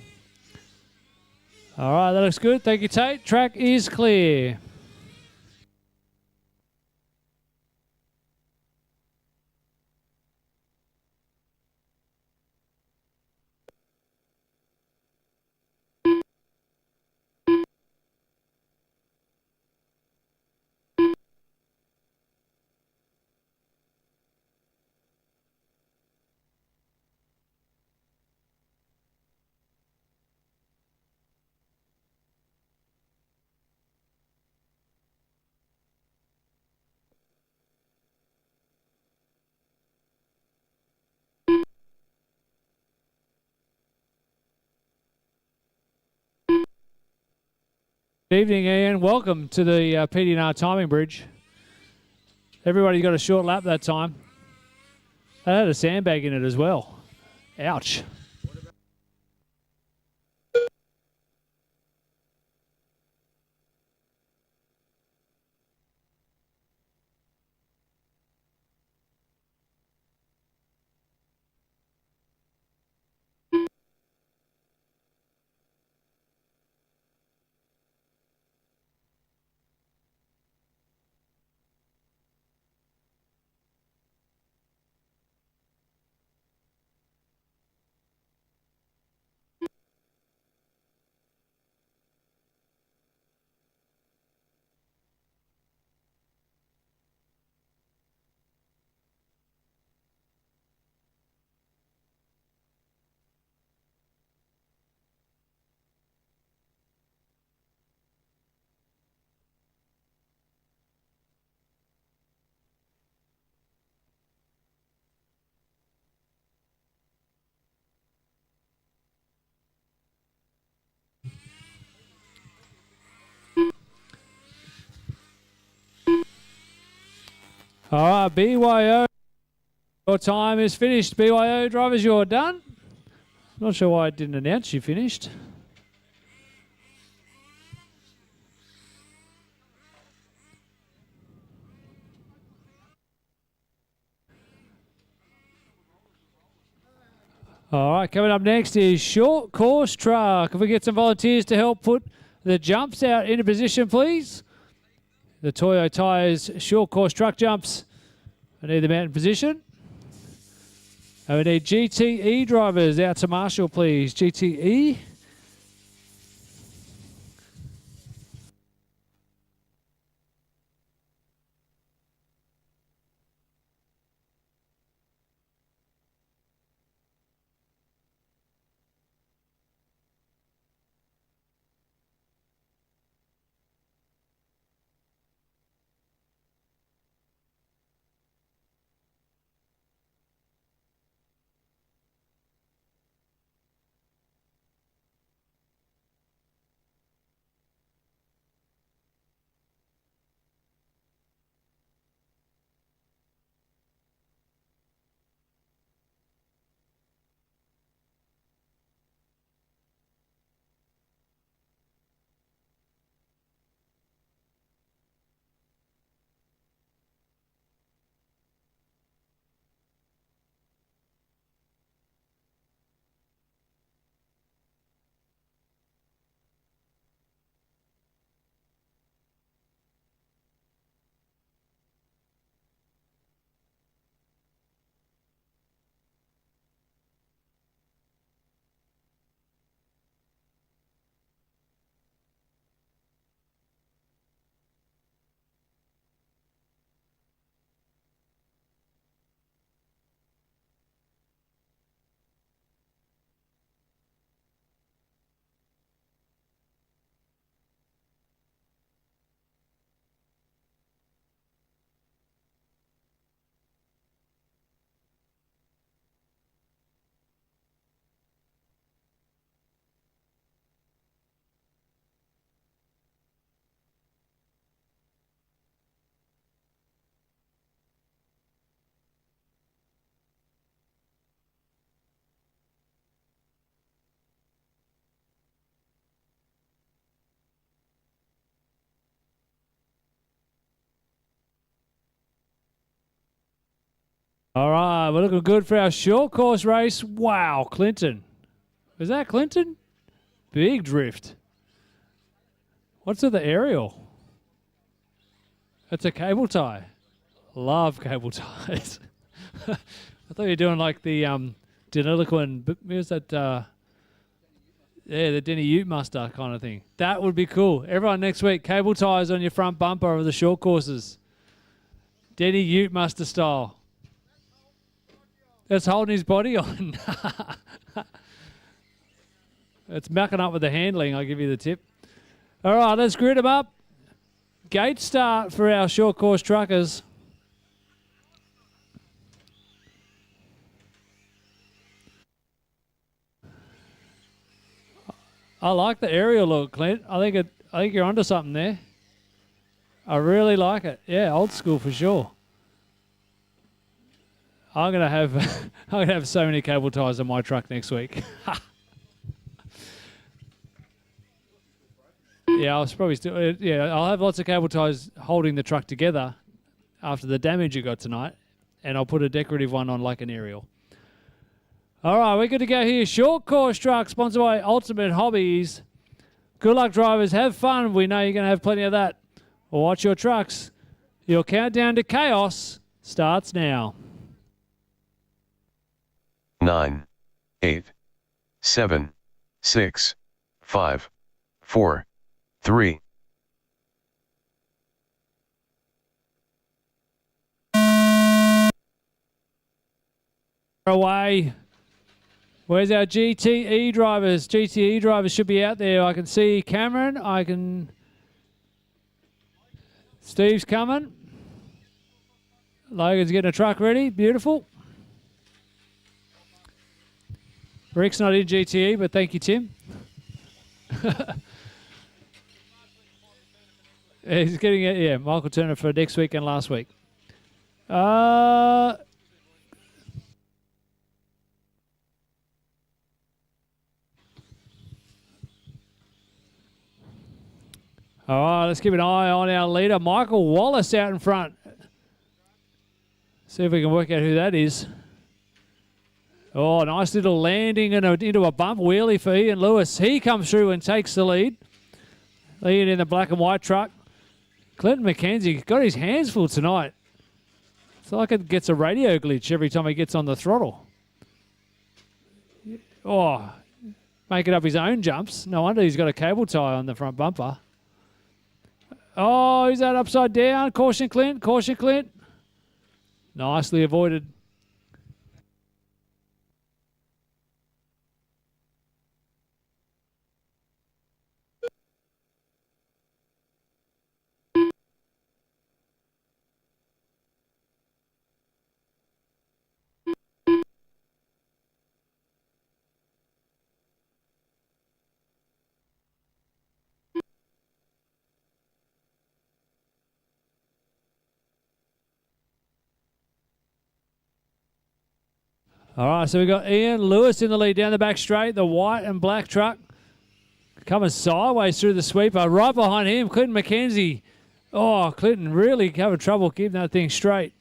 All right, that looks good. Thank you, Tate. Track is clear. Good evening, Ian. Welcome to the PDNR timing bridge. Everybody got a short lap that time. That had a sandbag in it as well. Ouch. All right, BYO, your time is finished. BYO drivers, you're done. Not sure why I didn't announce you finished. All right, coming up next is short course truck. If we get some volunteers to help put the jumps out into position, please. The Toyo Tyres short course truck jumps. I need them out in position. And we need GTE drivers out to Marshall, please. GTE. All right, we're looking good for our short course race. Wow, Clinton. Was that Clinton? Big drift. What's with the aerial? That's a cable tie. Love cable ties. I thought you were doing like the Deniliquin, what was that? The Denny Ute Muster kind of thing. That would be cool. Everyone next week, cable ties on your front bumper of the short courses. Denny Ute Muster style. That's holding his body on. It's mucking up with the handling, I'll give you the tip. All right, let's grid them up. Gate start for our short course truckers. I like the aerial look, Clint. I I think you're onto something there. I really like it. Yeah, old school for sure. I'm gonna have I'm gonna have so many cable ties on my truck next week. Yeah, I'll probably still. Yeah, I'll have lots of cable ties holding the truck together after the damage you got tonight, and I'll put a decorative one on like an aerial. All right, we're good to go here. Short course truck sponsored by Ultimate Hobbies. Good luck, drivers. Have fun. We know you're going to have plenty of that. Watch your trucks. Your countdown to chaos starts now. 9, 8, 7, 6, 5, 4, 3. Away. Where's our GTE drivers? GTE drivers should be out there. I can see Cameron. Steve's coming. Logan's getting a truck ready. Beautiful. Rick's not in GTE, but thank you, Tim. He's getting it. Yeah, Michael Turner for next week and last week. All right, let's keep an eye on our leader, Michael Wallace, out in front. See if we can work out who that is. Oh, nice little landing into a bump wheelie for Ian Lewis. He comes through and takes the lead. Ian in the black and white truck. Clinton McKenzie got his hands full tonight. It's like it gets a radio glitch every time he gets on the throttle. Oh, making up his own jumps. No wonder he's got a cable tie on the front bumper. Oh, is that upside down? Caution, Clint. Caution, Clint. Nicely avoided. All right, so we've got Ian Lewis in the lead down the back straight, the white and black truck coming sideways through the sweeper. Right behind him, Clinton McKenzie. Oh, Clinton really having trouble keeping that thing straight.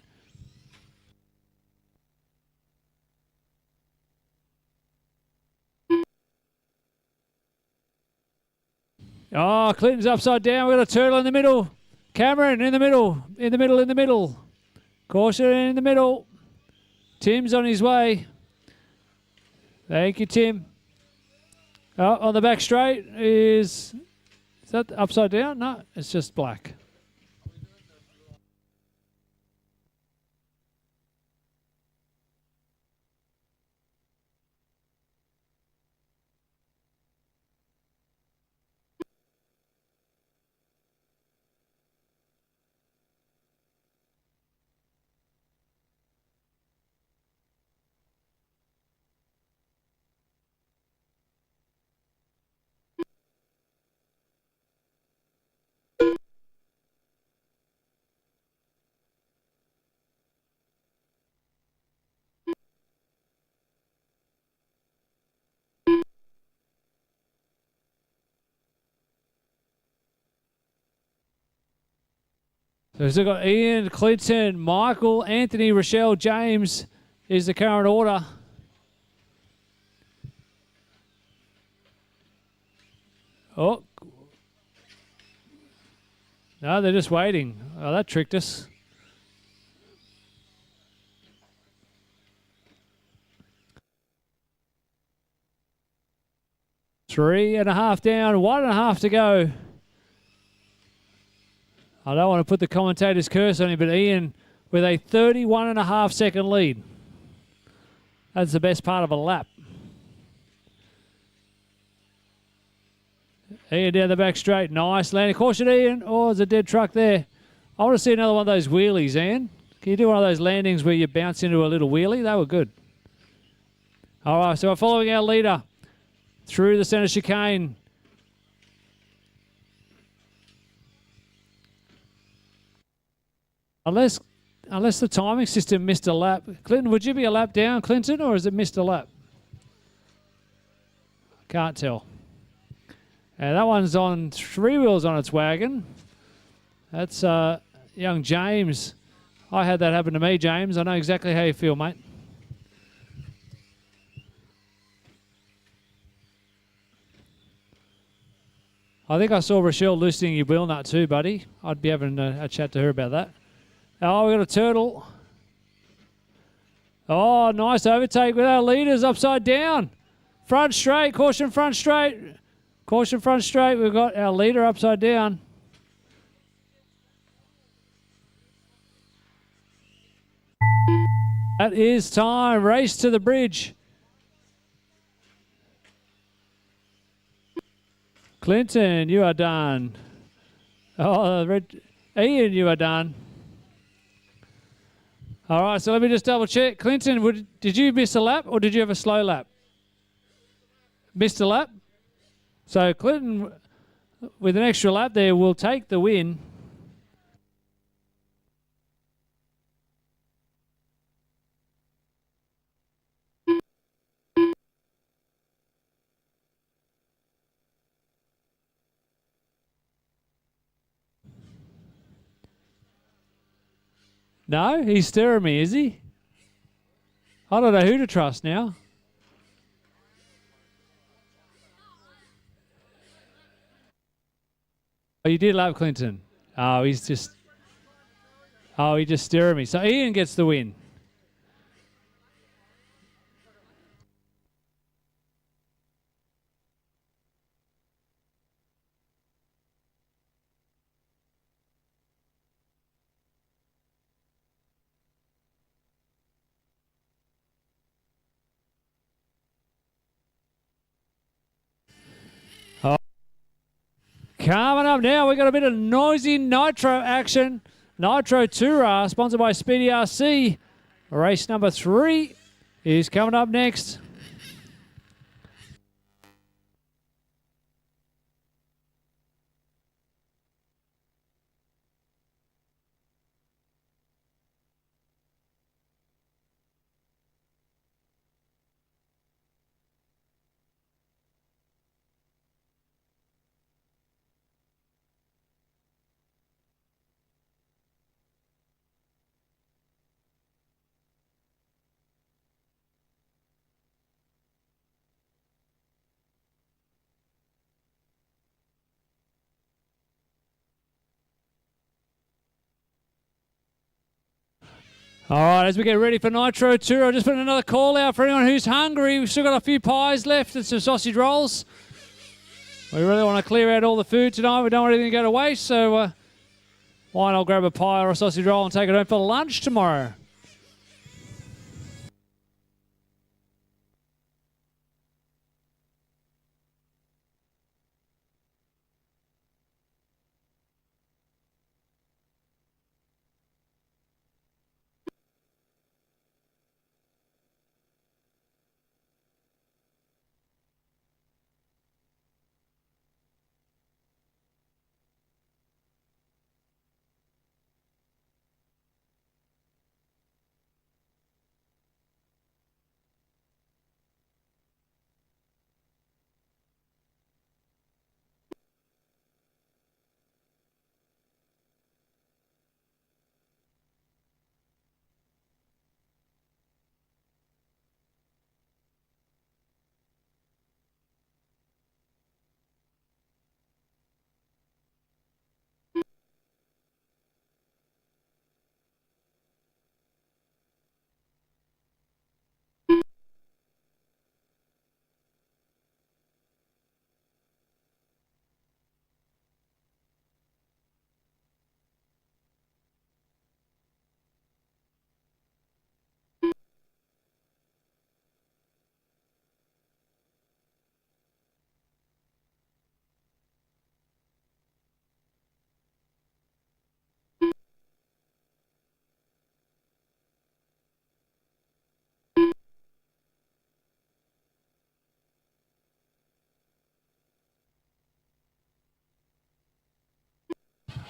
Oh, Clinton's upside down. We've got a turtle in the middle. Cameron in the middle, in the middle, in the middle. Caution in the middle. Tim's on his way. Thank you, Tim. Oh, on the back straight is that upside down? No, it's just black. So we've still got Ian, Clinton, Michael, Anthony, Rochelle, James is the current order. Oh. No, they're just waiting. Oh, that tricked us. Three and a half down, 1.5 to go. I don't want to put the commentator's curse on him, but Ian with a 31.5 second lead. That's the best part of a lap. Ian down the back straight. Nice landing. Caution, Ian. Oh, there's a dead truck there. I want to see another one of those wheelies, Ian. Can you do one of those landings where you bounce into a little wheelie? They were good. All right, so we're following our leader through the centre chicane. Unless the timing system missed a lap. Clinton, would you be a lap down, Clinton, or is it missed a lap? Can't tell. And that one's on 3 wheels on its wagon. That's young James. I had that happen to me, James. I know exactly how you feel, mate. I think I saw Rochelle loosening your wheel nut too, buddy. I'd be having a chat to her about that. Oh, we got a turtle. Oh, nice overtake with our leaders upside down. Front straight, caution front straight. Caution front straight. We've got our leader upside down. That is time. Race to the bridge. Clinton, you are done. Oh, Ian, you are done. All right, so let me just double check. Clinton, did you miss a lap or did you have a slow lap? Missed a lap? So Clinton, with an extra lap there, will take the win. No, he's stirring me, is he? I don't know who to trust now. Oh, you did love Clinton. Oh, he just stirring me. So Ian gets the win. Coming up now, we got a bit of noisy nitro action. Nitro Tour, sponsored by Speedy RC. Race number 3 is coming up next. All right, as we get ready for Nitro Tour, I'll just put another call out for anyone who's hungry. We've still got a few pies left and some sausage rolls. We really want to clear out all the food tonight. We don't want anything to go to waste, so why not grab a pie or a sausage roll and take it home for lunch tomorrow?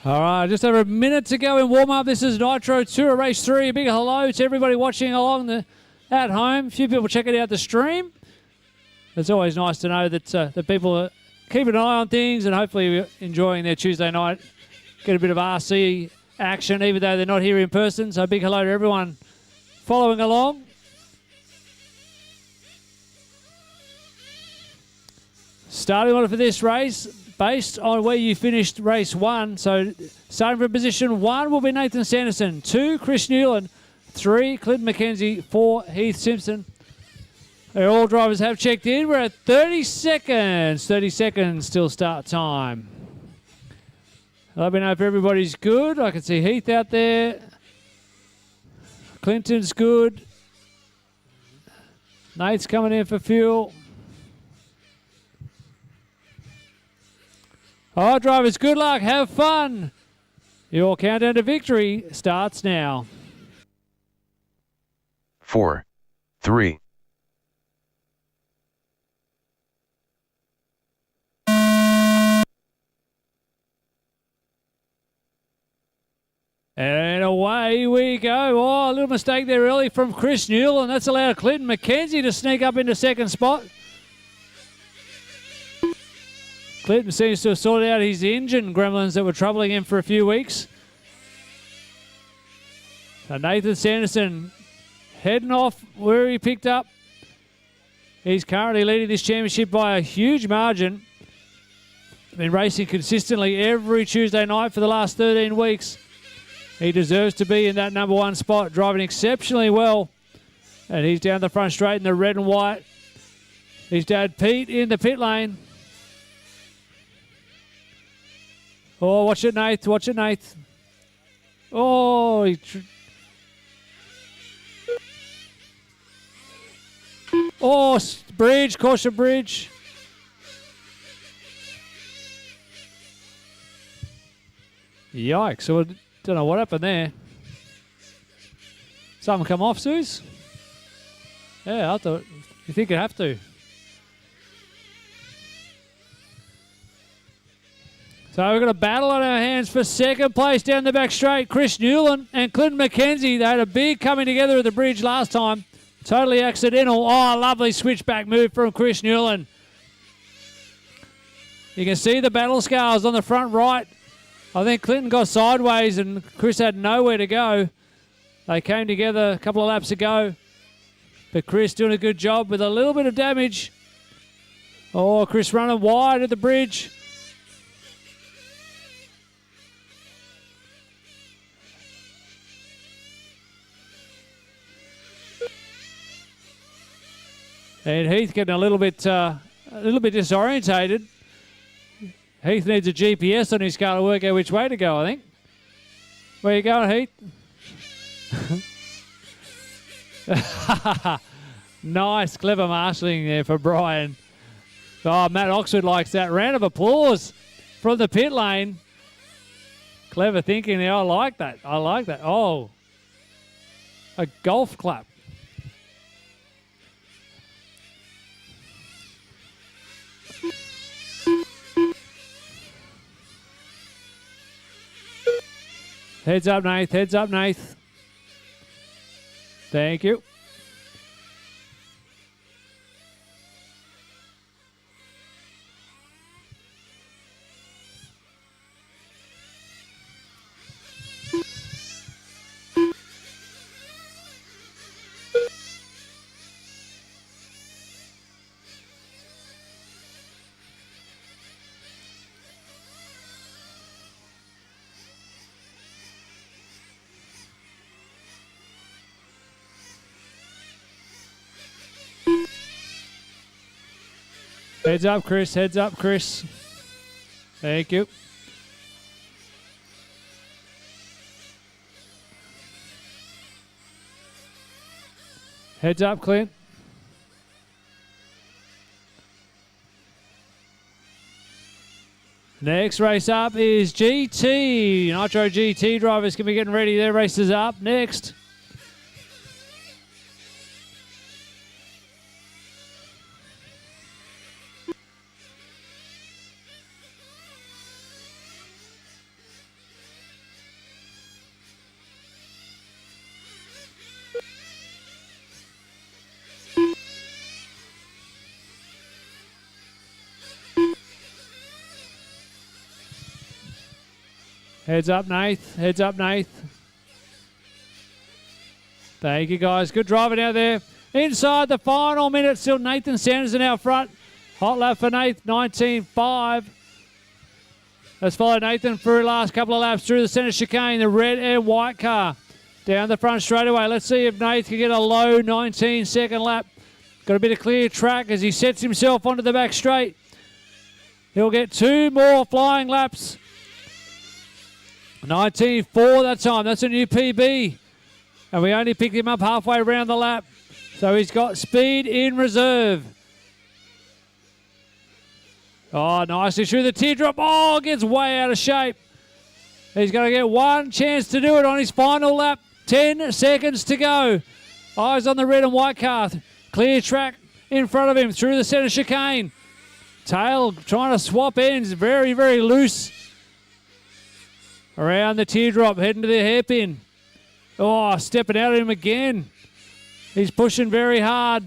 All right, just over a minute to go in warm-up. This is Nitro Tour Race 3. A big hello to everybody watching along at home. A few people checking out the stream. It's always nice to know that the people are keeping an eye on things and hopefully enjoying their Tuesday night. Get a bit of RC action, even though they're not here in person. So a big hello to everyone following along. Starting order for this race, based on where you finished race 1. So starting from position 1 will be Nathan Sanderson, 2 Chris Newland, 3 Clinton McKenzie, 4 Heath Simpson. All drivers have checked in. We're at 30 seconds. 30 seconds till start time. Let me know if everybody's good. I can see Heath out there. Clinton's good. Nate's coming in for fuel. All right, drivers, good luck. Have fun. Your countdown to victory starts now. 4, 3, and away we go. Oh, a little mistake there early from Chris Newland. That's allowed Clinton McKenzie to sneak up into second spot. Clinton seems to have sorted out his engine gremlins that were troubling him for a few weeks. So Nathan Sanderson heading off where he picked up. He's currently leading this championship by a huge margin. Been racing consistently every Tuesday night for the last 13 weeks. He deserves to be in that number 1 spot, driving exceptionally well. And he's down the front straight in the red and white. His dad Pete in the pit lane. Oh, watch it, Nath. Watch it, Nath. Oh, bridge. Caution bridge. Yikes. So I don't know what happened there. Something come off, Suze? Yeah, I thought. You think it'd have to. So we've got a battle on our hands for second place down the back straight. Chris Newland and Clinton McKenzie. They had a big coming together at the bridge last time. Totally accidental. Oh, lovely switchback move from Chris Newland. You can see the battle scars on the front right. I think Clinton got sideways and Chris had nowhere to go. They came together a couple of laps ago. But Chris doing a good job with a little bit of damage. Oh, Chris running wide at the bridge. And Heath getting a little bit disorientated. Heath needs a GPS on his car to work out which way to go, I think. Where you going, Heath? Nice, clever marshalling there for Brian. Oh, Matt Oxford likes that. Round of applause from the pit lane. Clever thinking there. I like that. I like that. Oh, a golf clap. Heads up, Nath. Heads up, Nath. Thank you. Heads up, Chris. Heads up, Chris. Thank you. Heads up, Clint. Next race up is GT. Nitro GT drivers can be getting ready. Their race is up next. Heads up, Nath. Heads up, Nath. Thank you, guys. Good driving out there. Inside the final minute, still Nathan Sanderson out front. Hot lap for Nath, 19.5. Let's follow Nathan through last couple of laps through the centre chicane, the red and white car. Down the front straight away. Let's see if Nath can get a low 19-second lap. Got a bit of clear track as he sets himself onto the back straight. He'll get 2 more flying laps. 19.4 that time. That's a new PB. And we only picked him up halfway around the lap. So he's got speed in reserve. Oh, nicely through the teardrop. Oh, gets way out of shape. He's going to get one chance to do it on his final lap. 10 seconds to go. Eyes on the red and white car. Clear track in front of him through the centre chicane. Tail trying to swap ends. Very, very loose. Around the teardrop, heading to the hairpin. Oh, stepping out of him again. He's pushing very hard.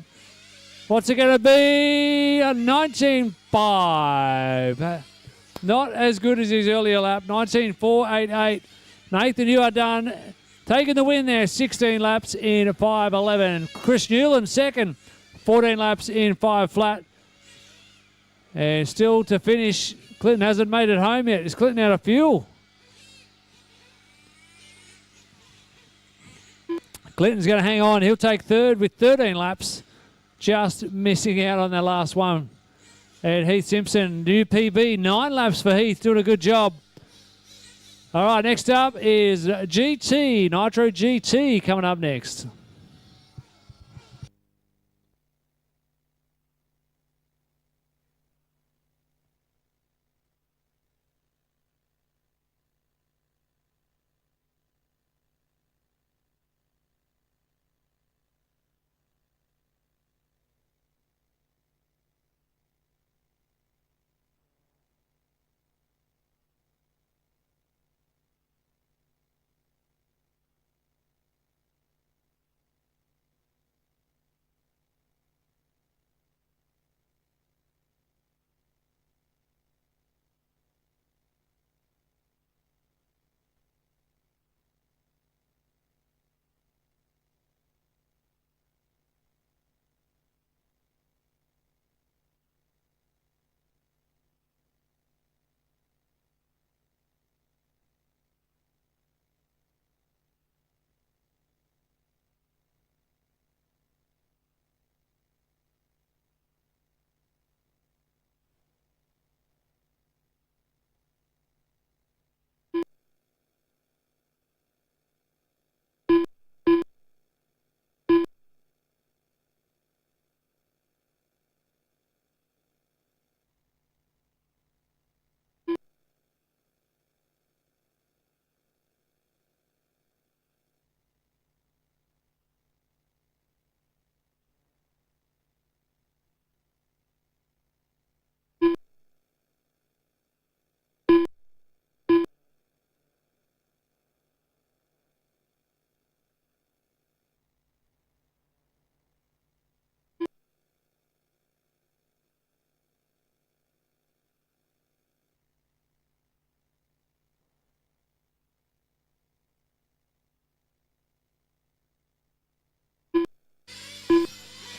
What's it going to be? A 19.5. Not as good as his earlier lap. 19.488. Nathan, you are done. Taking the win there. 16 laps in 5.11. Chris Newland second. 14 laps in 5 flat. And still to finish, Clinton hasn't made it home yet. Is Clinton out of fuel? Clinton's going to hang on. He'll take third with 13 laps. Just missing out on the last one. And Heath Simpson, new PB, 9 laps for Heath, doing a good job. All right, next up is GT, Nitro GT coming up next.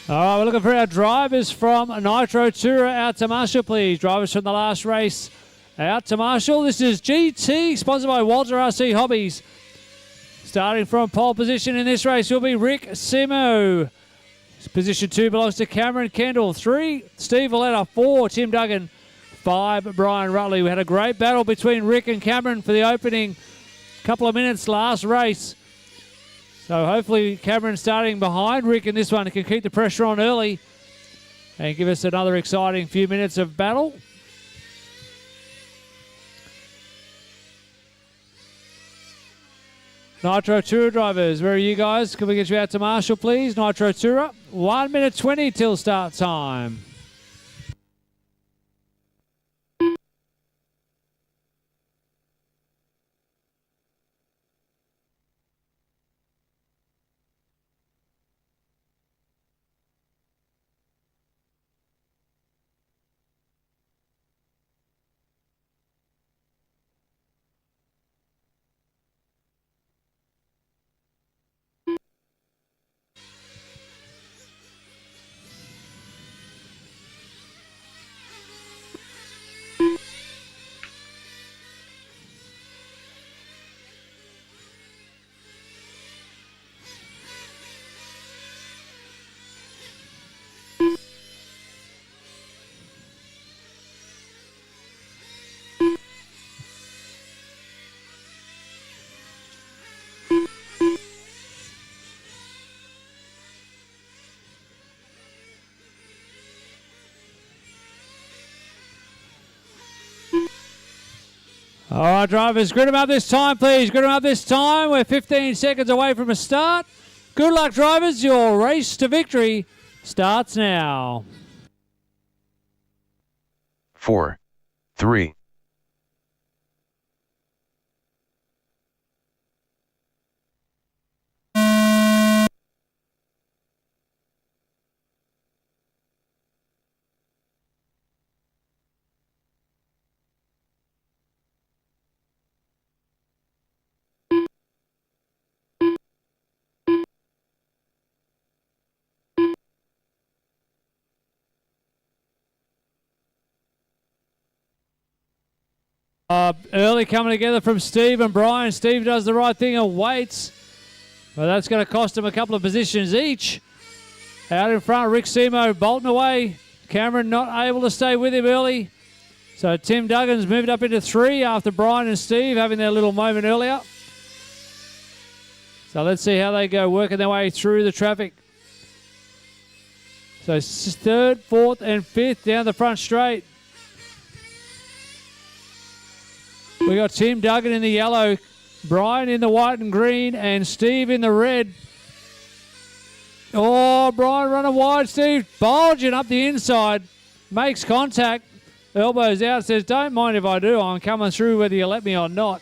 All right, we're looking for our drivers from Nitro Tour. Out to Marshall, please. Drivers from the last race. Out to Marshall. This is GT, sponsored by Walter RC Hobbies. Starting from pole position in this race will be Rick Simo. Position 2 belongs to Cameron Kendall. 3, Steve Valletta. 4, Tim Duggan. 5, Brian Rutley. We had a great battle between Rick and Cameron for the opening couple of minutes last race. So hopefully Cameron starting behind Rick in this one can keep the pressure on early and give us another exciting few minutes of battle. Nitro Tour drivers, where are you guys? Can we get you out to Marshall, please? Nitro Tour, 1 minute 20 till start time. All right, drivers, grid them up this time, please. Grid them up this time. We're 15 seconds away from a start. Good luck, drivers. Your race to victory starts now. 4, 3, Early coming together from Steve and Brian. Steve does the right thing and waits. But that's going to cost him a couple of positions each. Out in front, Rick Simo bolting away. Cameron not able to stay with him early. So Tim Duggan's moved up into 3 after Brian and Steve having their little moment earlier. So let's see how they go working their way through the traffic. So 3rd, 4th and 5th down the front straight. We got Tim Duggan in the yellow, Brian in the white and green, and Steve in the red. Oh, Brian running wide. Steve bulging up the inside. Makes contact. Elbows out. Says, don't mind if I do. I'm coming through whether you let me or not.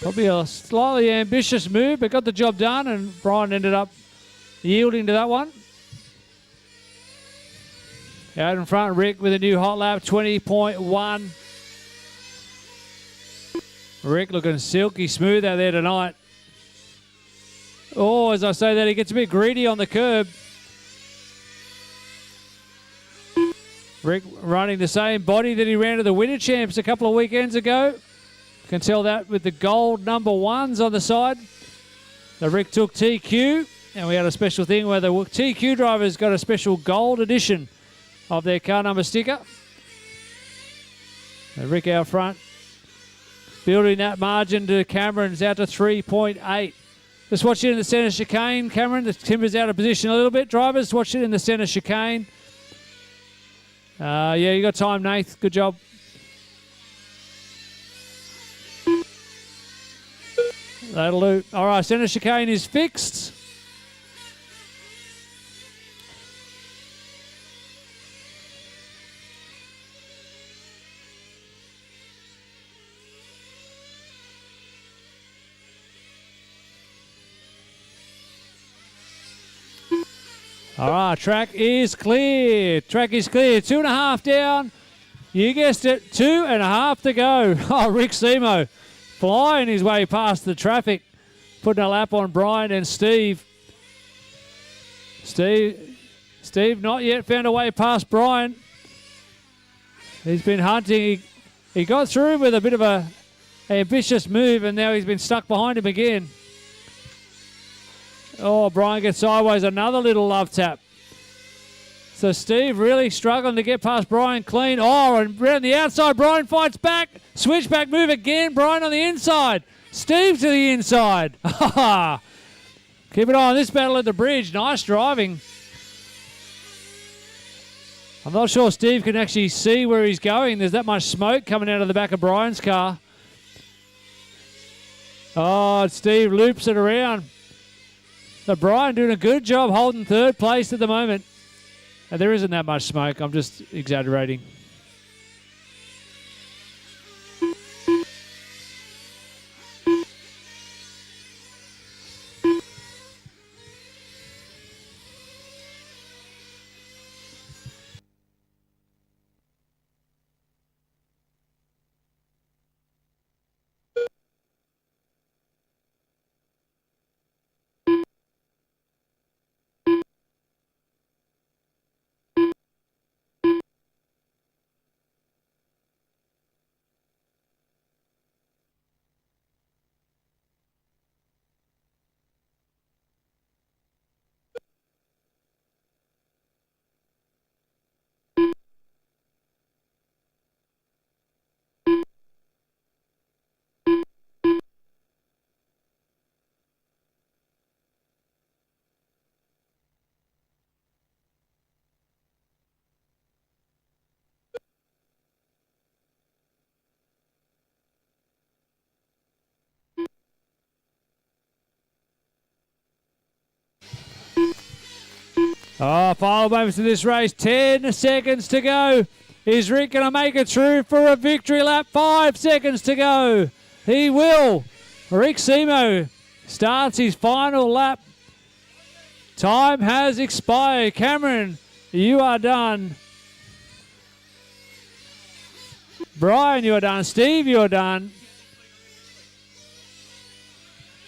Probably a slightly ambitious move, but got the job done, and Brian ended up yielding to that one. Out in front, Rick with a new hot lap, 20.1. Rick looking silky smooth out there tonight. Oh, as I say that, he gets a bit greedy on the curb. Rick running the same body that he ran to the Winter Champs a couple of weekends ago. Can tell that with the gold number 1s on the side. So Rick took TQ, and we had a special thing where the TQ drivers got a special gold edition of their car number sticker. So Rick out front, building that margin to Cameron's out to 3.8. Just watch it in the centre chicane, Cameron. The timber's out of position a little bit. Drivers, watch it in the centre chicane. Yeah, you got time, Nath. Good job. That'll do. All right, centre chicane is fixed. All right, track is clear. Track is clear. 2.5 down. You guessed it, 2.5 to go. Oh, Rick Simo flying his way past the traffic, putting a lap on Brian and Steve. Steve not yet found a way past Brian. He's been hunting. He got through with a bit of a ambitious move, and now he's been stuck behind him again. Oh, Brian gets sideways, another little love tap. So Steve really struggling to get past Brian clean. Oh, and around the outside, Brian fights back. Switchback move again, Brian on the inside. Steve to the inside. Keep an eye on this battle at the bridge. Nice driving. I'm not sure Steve can actually see where he's going. There's that much smoke coming out of the back of Brian's car. Oh, Steve loops it around. So Brian doing a good job holding 3rd place at the moment. And there isn't that much smoke. I'm just exaggerating. Oh, final moments of this race. 10 seconds to go. Is Rick going to make it through for a victory lap? 5 seconds to go. He will. Rick Simo starts his final lap. Time has expired. Cameron, you are done. Brian, you are done. Steve, you are done.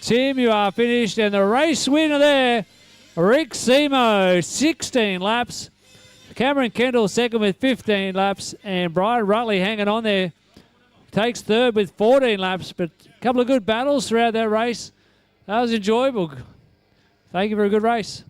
Tim, you are finished. And the race winner there, Rick Simo, 16 laps. Cameron Kendall second with 15 laps. And Brian Rutley hanging on there. Takes third with 14 laps. But a couple of good battles throughout that race. That was enjoyable. Thank you for a good race.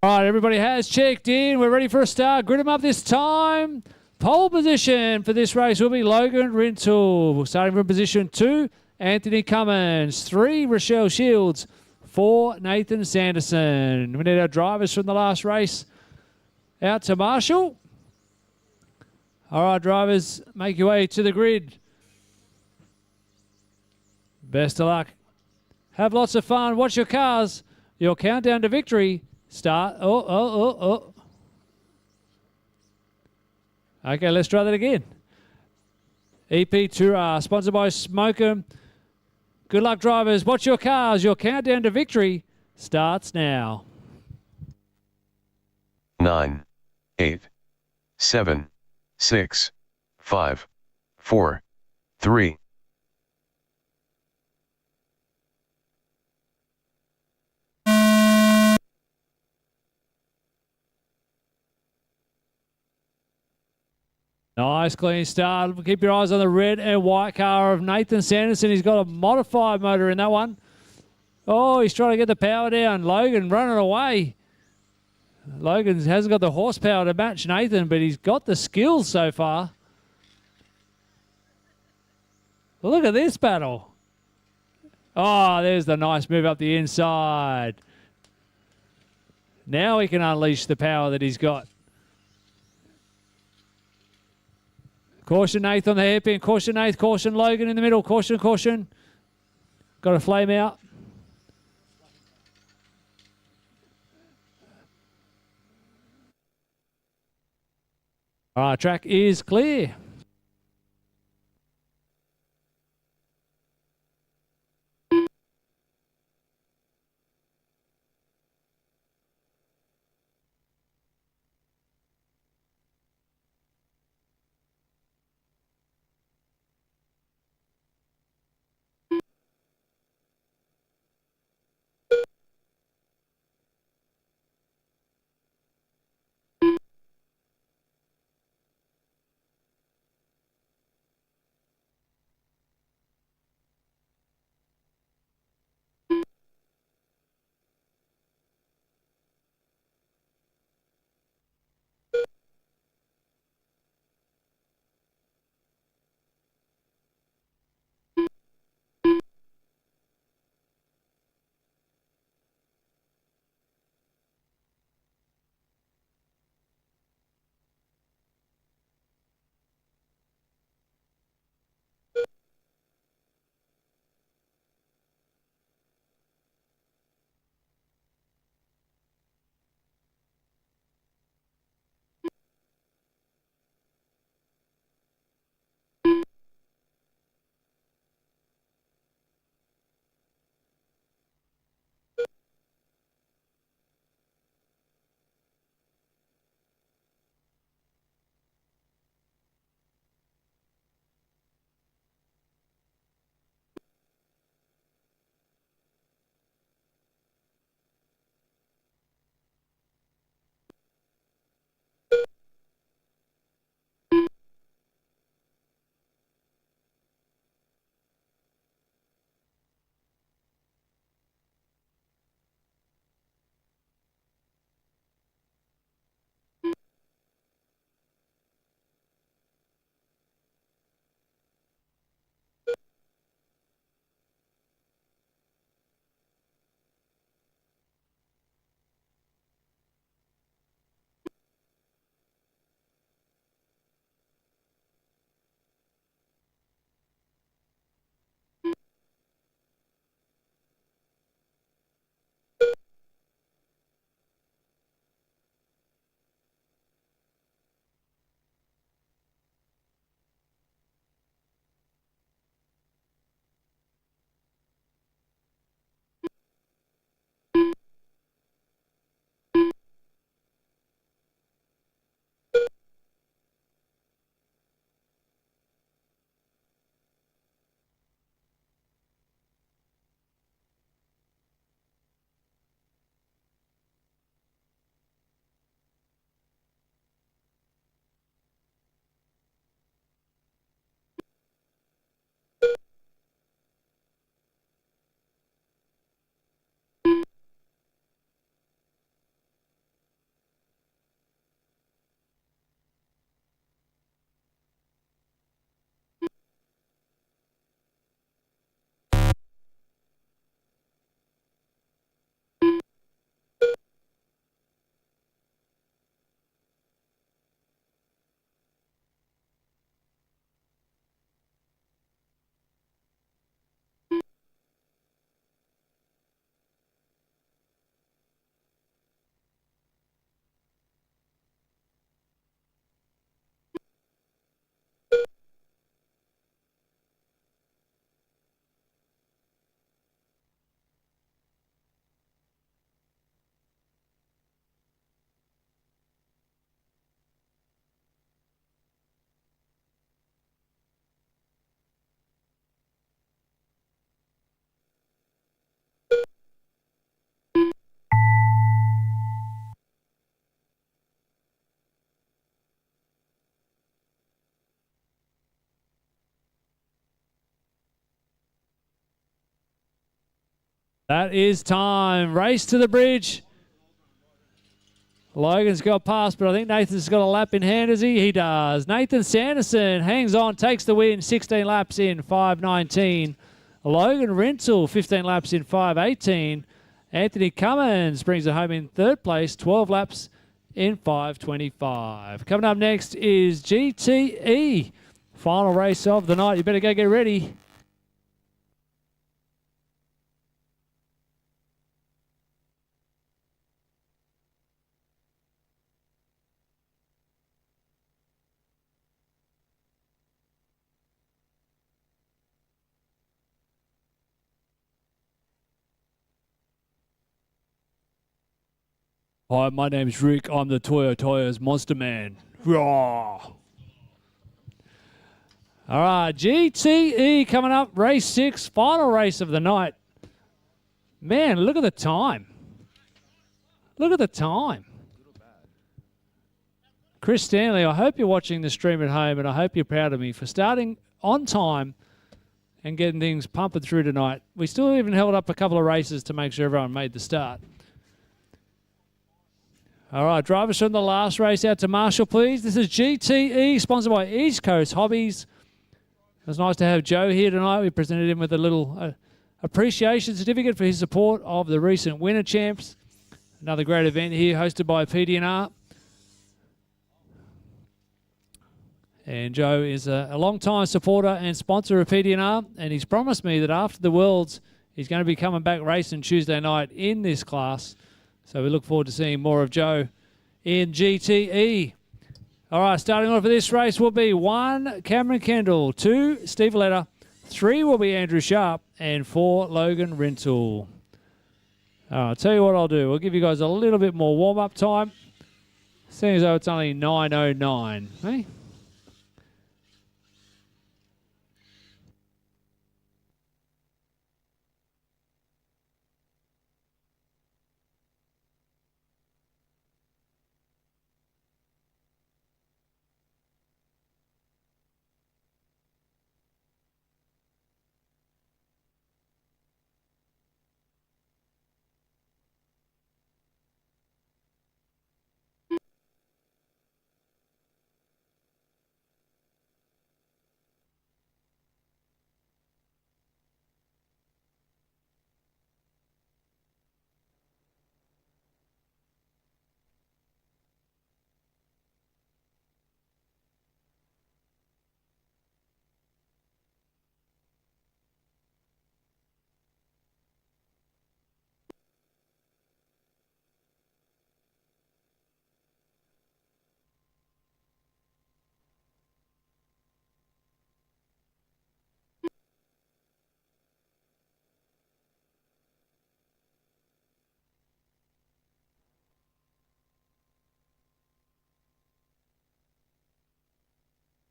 All right, everybody has checked in. We're ready for a start. Grid them up this time. Pole position for this race will be Logan Rintoul. Starting from position 2, Anthony Cummins. 3, Rochelle Shields. 4, Nathan Sanderson. We need our drivers from the last race out to Marshall. All right, drivers, make your way to the grid. Best of luck. Have lots of fun. Watch your cars. Your countdown to victory. Start. Oh. Okay, let's try that again. EP Tour, sponsored by Smoker. Good luck, drivers. Watch your cars. Your countdown to victory starts now. 9, 8, 7, 6, 5, 4, 3, Nice clean start. Keep your eyes on the red and white car of Nathan Sanderson. He's got a modified motor in that one. Oh, he's trying to get the power down. Logan running away. Logan hasn't got the horsepower to match Nathan, but he's got the skills so far. Look at this battle. Oh, there's the nice move up the inside. Now he can unleash the power that he's got. Caution Nath on the hairpin. Caution Nath. Caution Logan in the middle. Caution, caution. Got a flame out. All right, track is clear. That is time. Race to the bridge. Logan's got past, but I think Nathan's got a lap in hand, is he? He does. Nathan Sanderson hangs on, takes the win, 16 laps in 5:19. Logan Rental, 15 laps in 5:18. Anthony Cummins brings it home in third place, 12 laps in 5:25. Coming up next is GTE. Final race of the night. You better go get ready. Hi, my name's Rick. I'm the Toyo Toyo's Monster Man. Raw. All right, GTE coming up, race 6, final race of the night. Man, look at the time. Look at the time. Chris Stanley, I hope you're watching the stream at home, and I hope you're proud of me for starting on time and getting things pumping through tonight. We still even held up a couple of races to make sure everyone made the start. All right, drivers from the last race out to Marshall, please. This is GTE, sponsored by East Coast Hobbies. It was nice to have Joe here tonight. We presented him with a little appreciation certificate for his support of the recent winter champs. Another great event here, hosted by PD&R. And Joe is a long-time supporter and sponsor of PD&R, and he's promised me that after the Worlds, he's going to be coming back racing Tuesday night in this class. So we look forward to seeing more of Joe in GTE. All right, starting off for this race will be 1, Cameron Kendall, 2, Steve Valletta, 3 will be Andrew Sharp, and 4, Logan Rental. I'll tell you what I'll do. We'll give you guys a little bit more warm-up time, seeing as though it's only 9:09. Hey?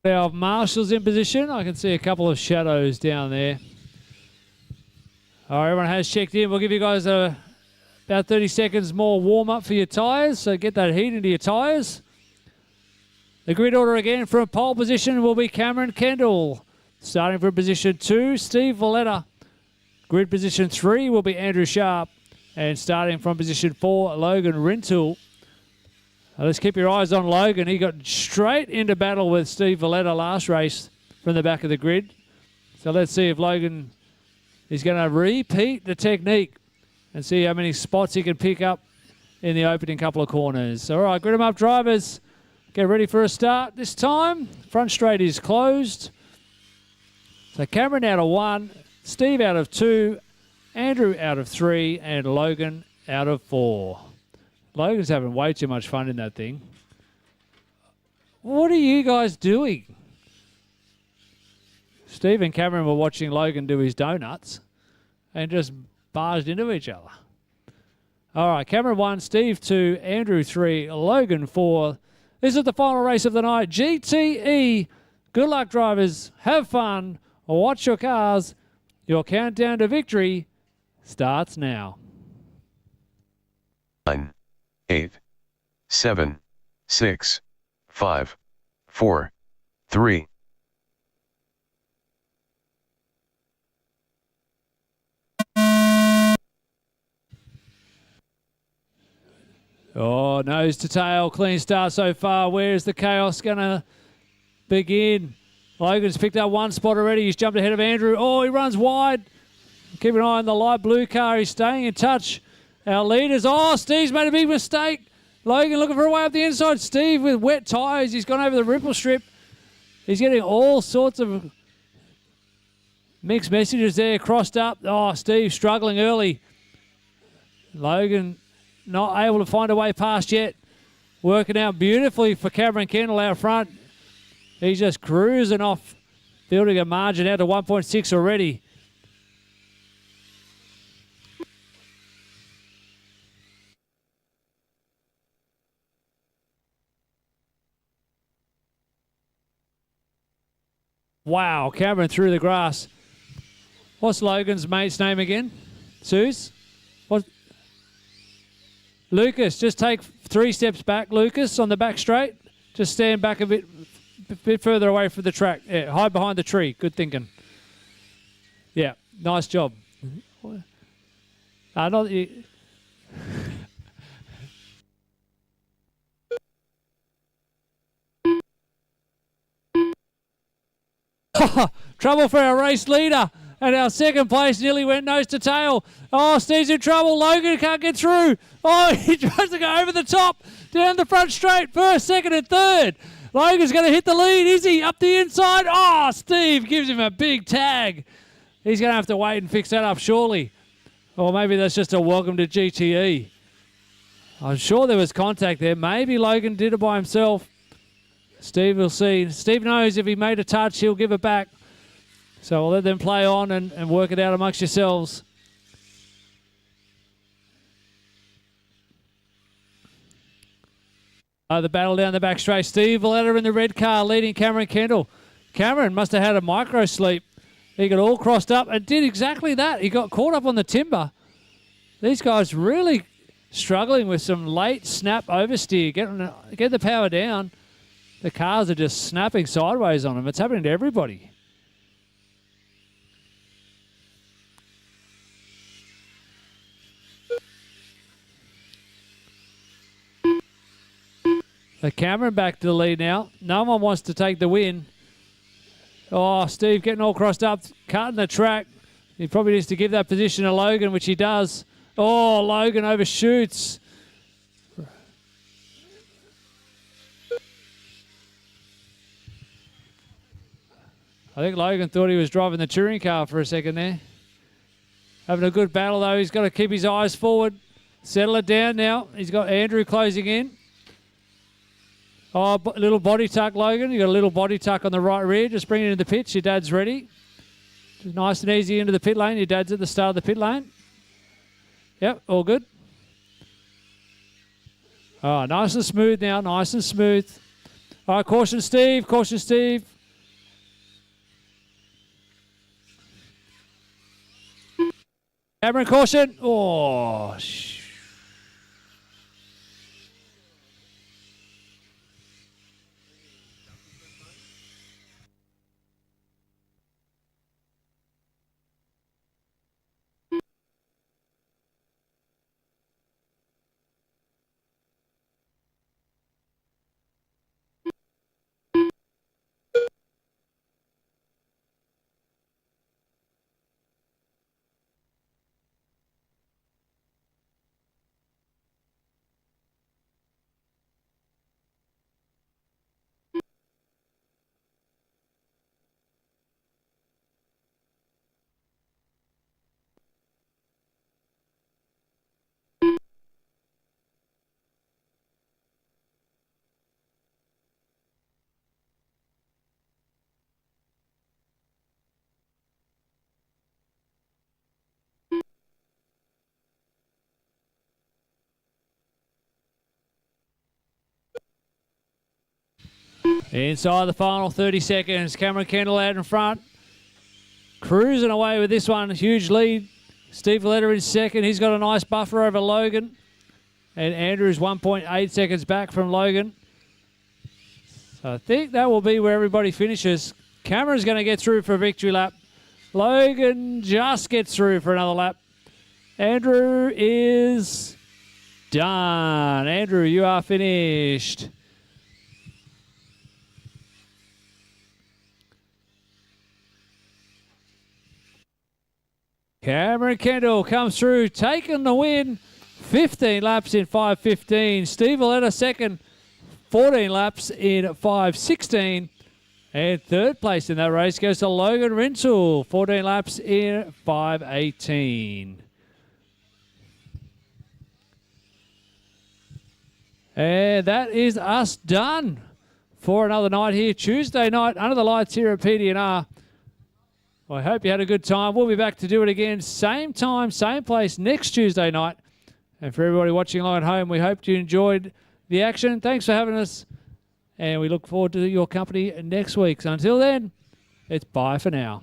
Now, Marshall's in position. I can see a couple of shadows down there. All right, everyone has checked in. We'll give you guys about 30 seconds more warm-up for your tyres, so get that heat into your tyres. The grid order again from pole position will be Cameron Kendall. Starting from position 2, Steve Valletta. Grid position 3 will be Andrew Sharp. And starting from position 4, Logan Rental. Let's keep your eyes on Logan. He got straight into battle with Steve Valletta last race from the back of the grid. So let's see if Logan is going to repeat the technique and see how many spots he can pick up in the opening couple of corners. All right, grid them up, drivers. Get ready for a start this time. Front straight is closed. So Cameron out of 1, Steve out of 2, Andrew out of 3, and Logan out of 4. Logan's having way too much fun in that thing. What are you guys doing? Steve and Cameron were watching Logan do his donuts and just barged into each other. All right, Cameron 1, Steve 2, Andrew 3, Logan 4. This is the final race of the night. GTE. Good luck, drivers. Have fun. Watch your cars. Your countdown to victory starts now. 9, 8, 7, 6, 5, 4, 3, Oh, nose to tail. Clean start so far. Where's the chaos going to begin? Logan's picked up one spot already. He's jumped ahead of Andrew. Oh, he runs wide. Keep an eye on the light blue car. He's staying in touch. Our leaders. Oh, Steve's made a big mistake. Logan looking for a way up the inside. Steve with wet tyres. He's gone over the ripple strip. He's getting all sorts of mixed messages there crossed up. Oh, Steve struggling early. Logan not able to find a way past yet. Working out beautifully for Cameron Kendall out front. He's just cruising off, building a margin out to 1.6 already. Wow, Cameron through the grass. What's Logan's mate's name again? Suze? What? Lucas, just take 3 steps back, Lucas, on the back straight. Just stand back a bit further away from the track. Yeah, hide behind the tree. Good thinking. Yeah, nice job. Not you. Trouble for our race leader. And our second place nearly went nose to tail. Oh, Steve's in trouble. Logan can't get through. Oh, he tries to go over the top. Down the front straight. First, second, and third. Logan's going to hit the lead. Is he? Up the inside. Oh, Steve gives him a big tag. He's going to have to wait and fix that up, surely. Or maybe that's just a welcome to GTE. I'm sure there was contact there. Maybe Logan did it by himself. Steve will see. Steve knows if he made a touch, he'll give it back. So we'll let them play on and work it out amongst yourselves. The battle down the back straight. Steve Valletta in the red car leading Cameron Kendall. Cameron must have had a micro sleep. He got all crossed up and did exactly that. He got caught up on the timber. These guys really struggling with some late snap oversteer. Get the power down. The cars are just snapping sideways on them. It's happening to everybody. The Cameron back to the lead now. No one wants to take the win. Oh, Steve getting all crossed up, cutting the track. He probably needs to give that position to Logan, which he does. Oh, Logan overshoots. I think Logan thought he was driving the touring car for a second there. Having a good battle, though. He's got to keep his eyes forward. Settle it down now. He's got Andrew closing in. Oh, little body tuck, Logan. You got a little body tuck on the right rear. Just bring it into the pits. Your dad's ready. Just nice and easy into the pit lane. Your dad's at the start of the pit lane. Yep, all good. Oh, nice and smooth now. Nice and smooth. All right, caution, Steve. Caution, Steve. Cameron, caution. Oh, inside the final 30 seconds. Cameron Kendall out in front. Cruising away with this one. Huge lead. Steve Valletta in second. He's got a nice buffer over Logan. And Andrew's 1.8 seconds back from Logan. So I think that will be where everybody finishes. Cameron's going to get through for a victory lap. Logan just gets through for another lap. Andrew is done. Andrew, you are finished. Cameron Kendall comes through, taking the win. 15 laps in 5:15. Steve Valletta second, 14 laps in 5:16. And third place in that race goes to Logan Rintoul, 14 laps in 5:18. And that is us done for another night here. Tuesday night under the lights here at PDNR. I hope you had a good time. We'll be back to do it again, same time, same place, next Tuesday night. And for everybody watching along at home, we hope you enjoyed the action. Thanks for having us. And we look forward to your company next week. So until then, it's bye for now.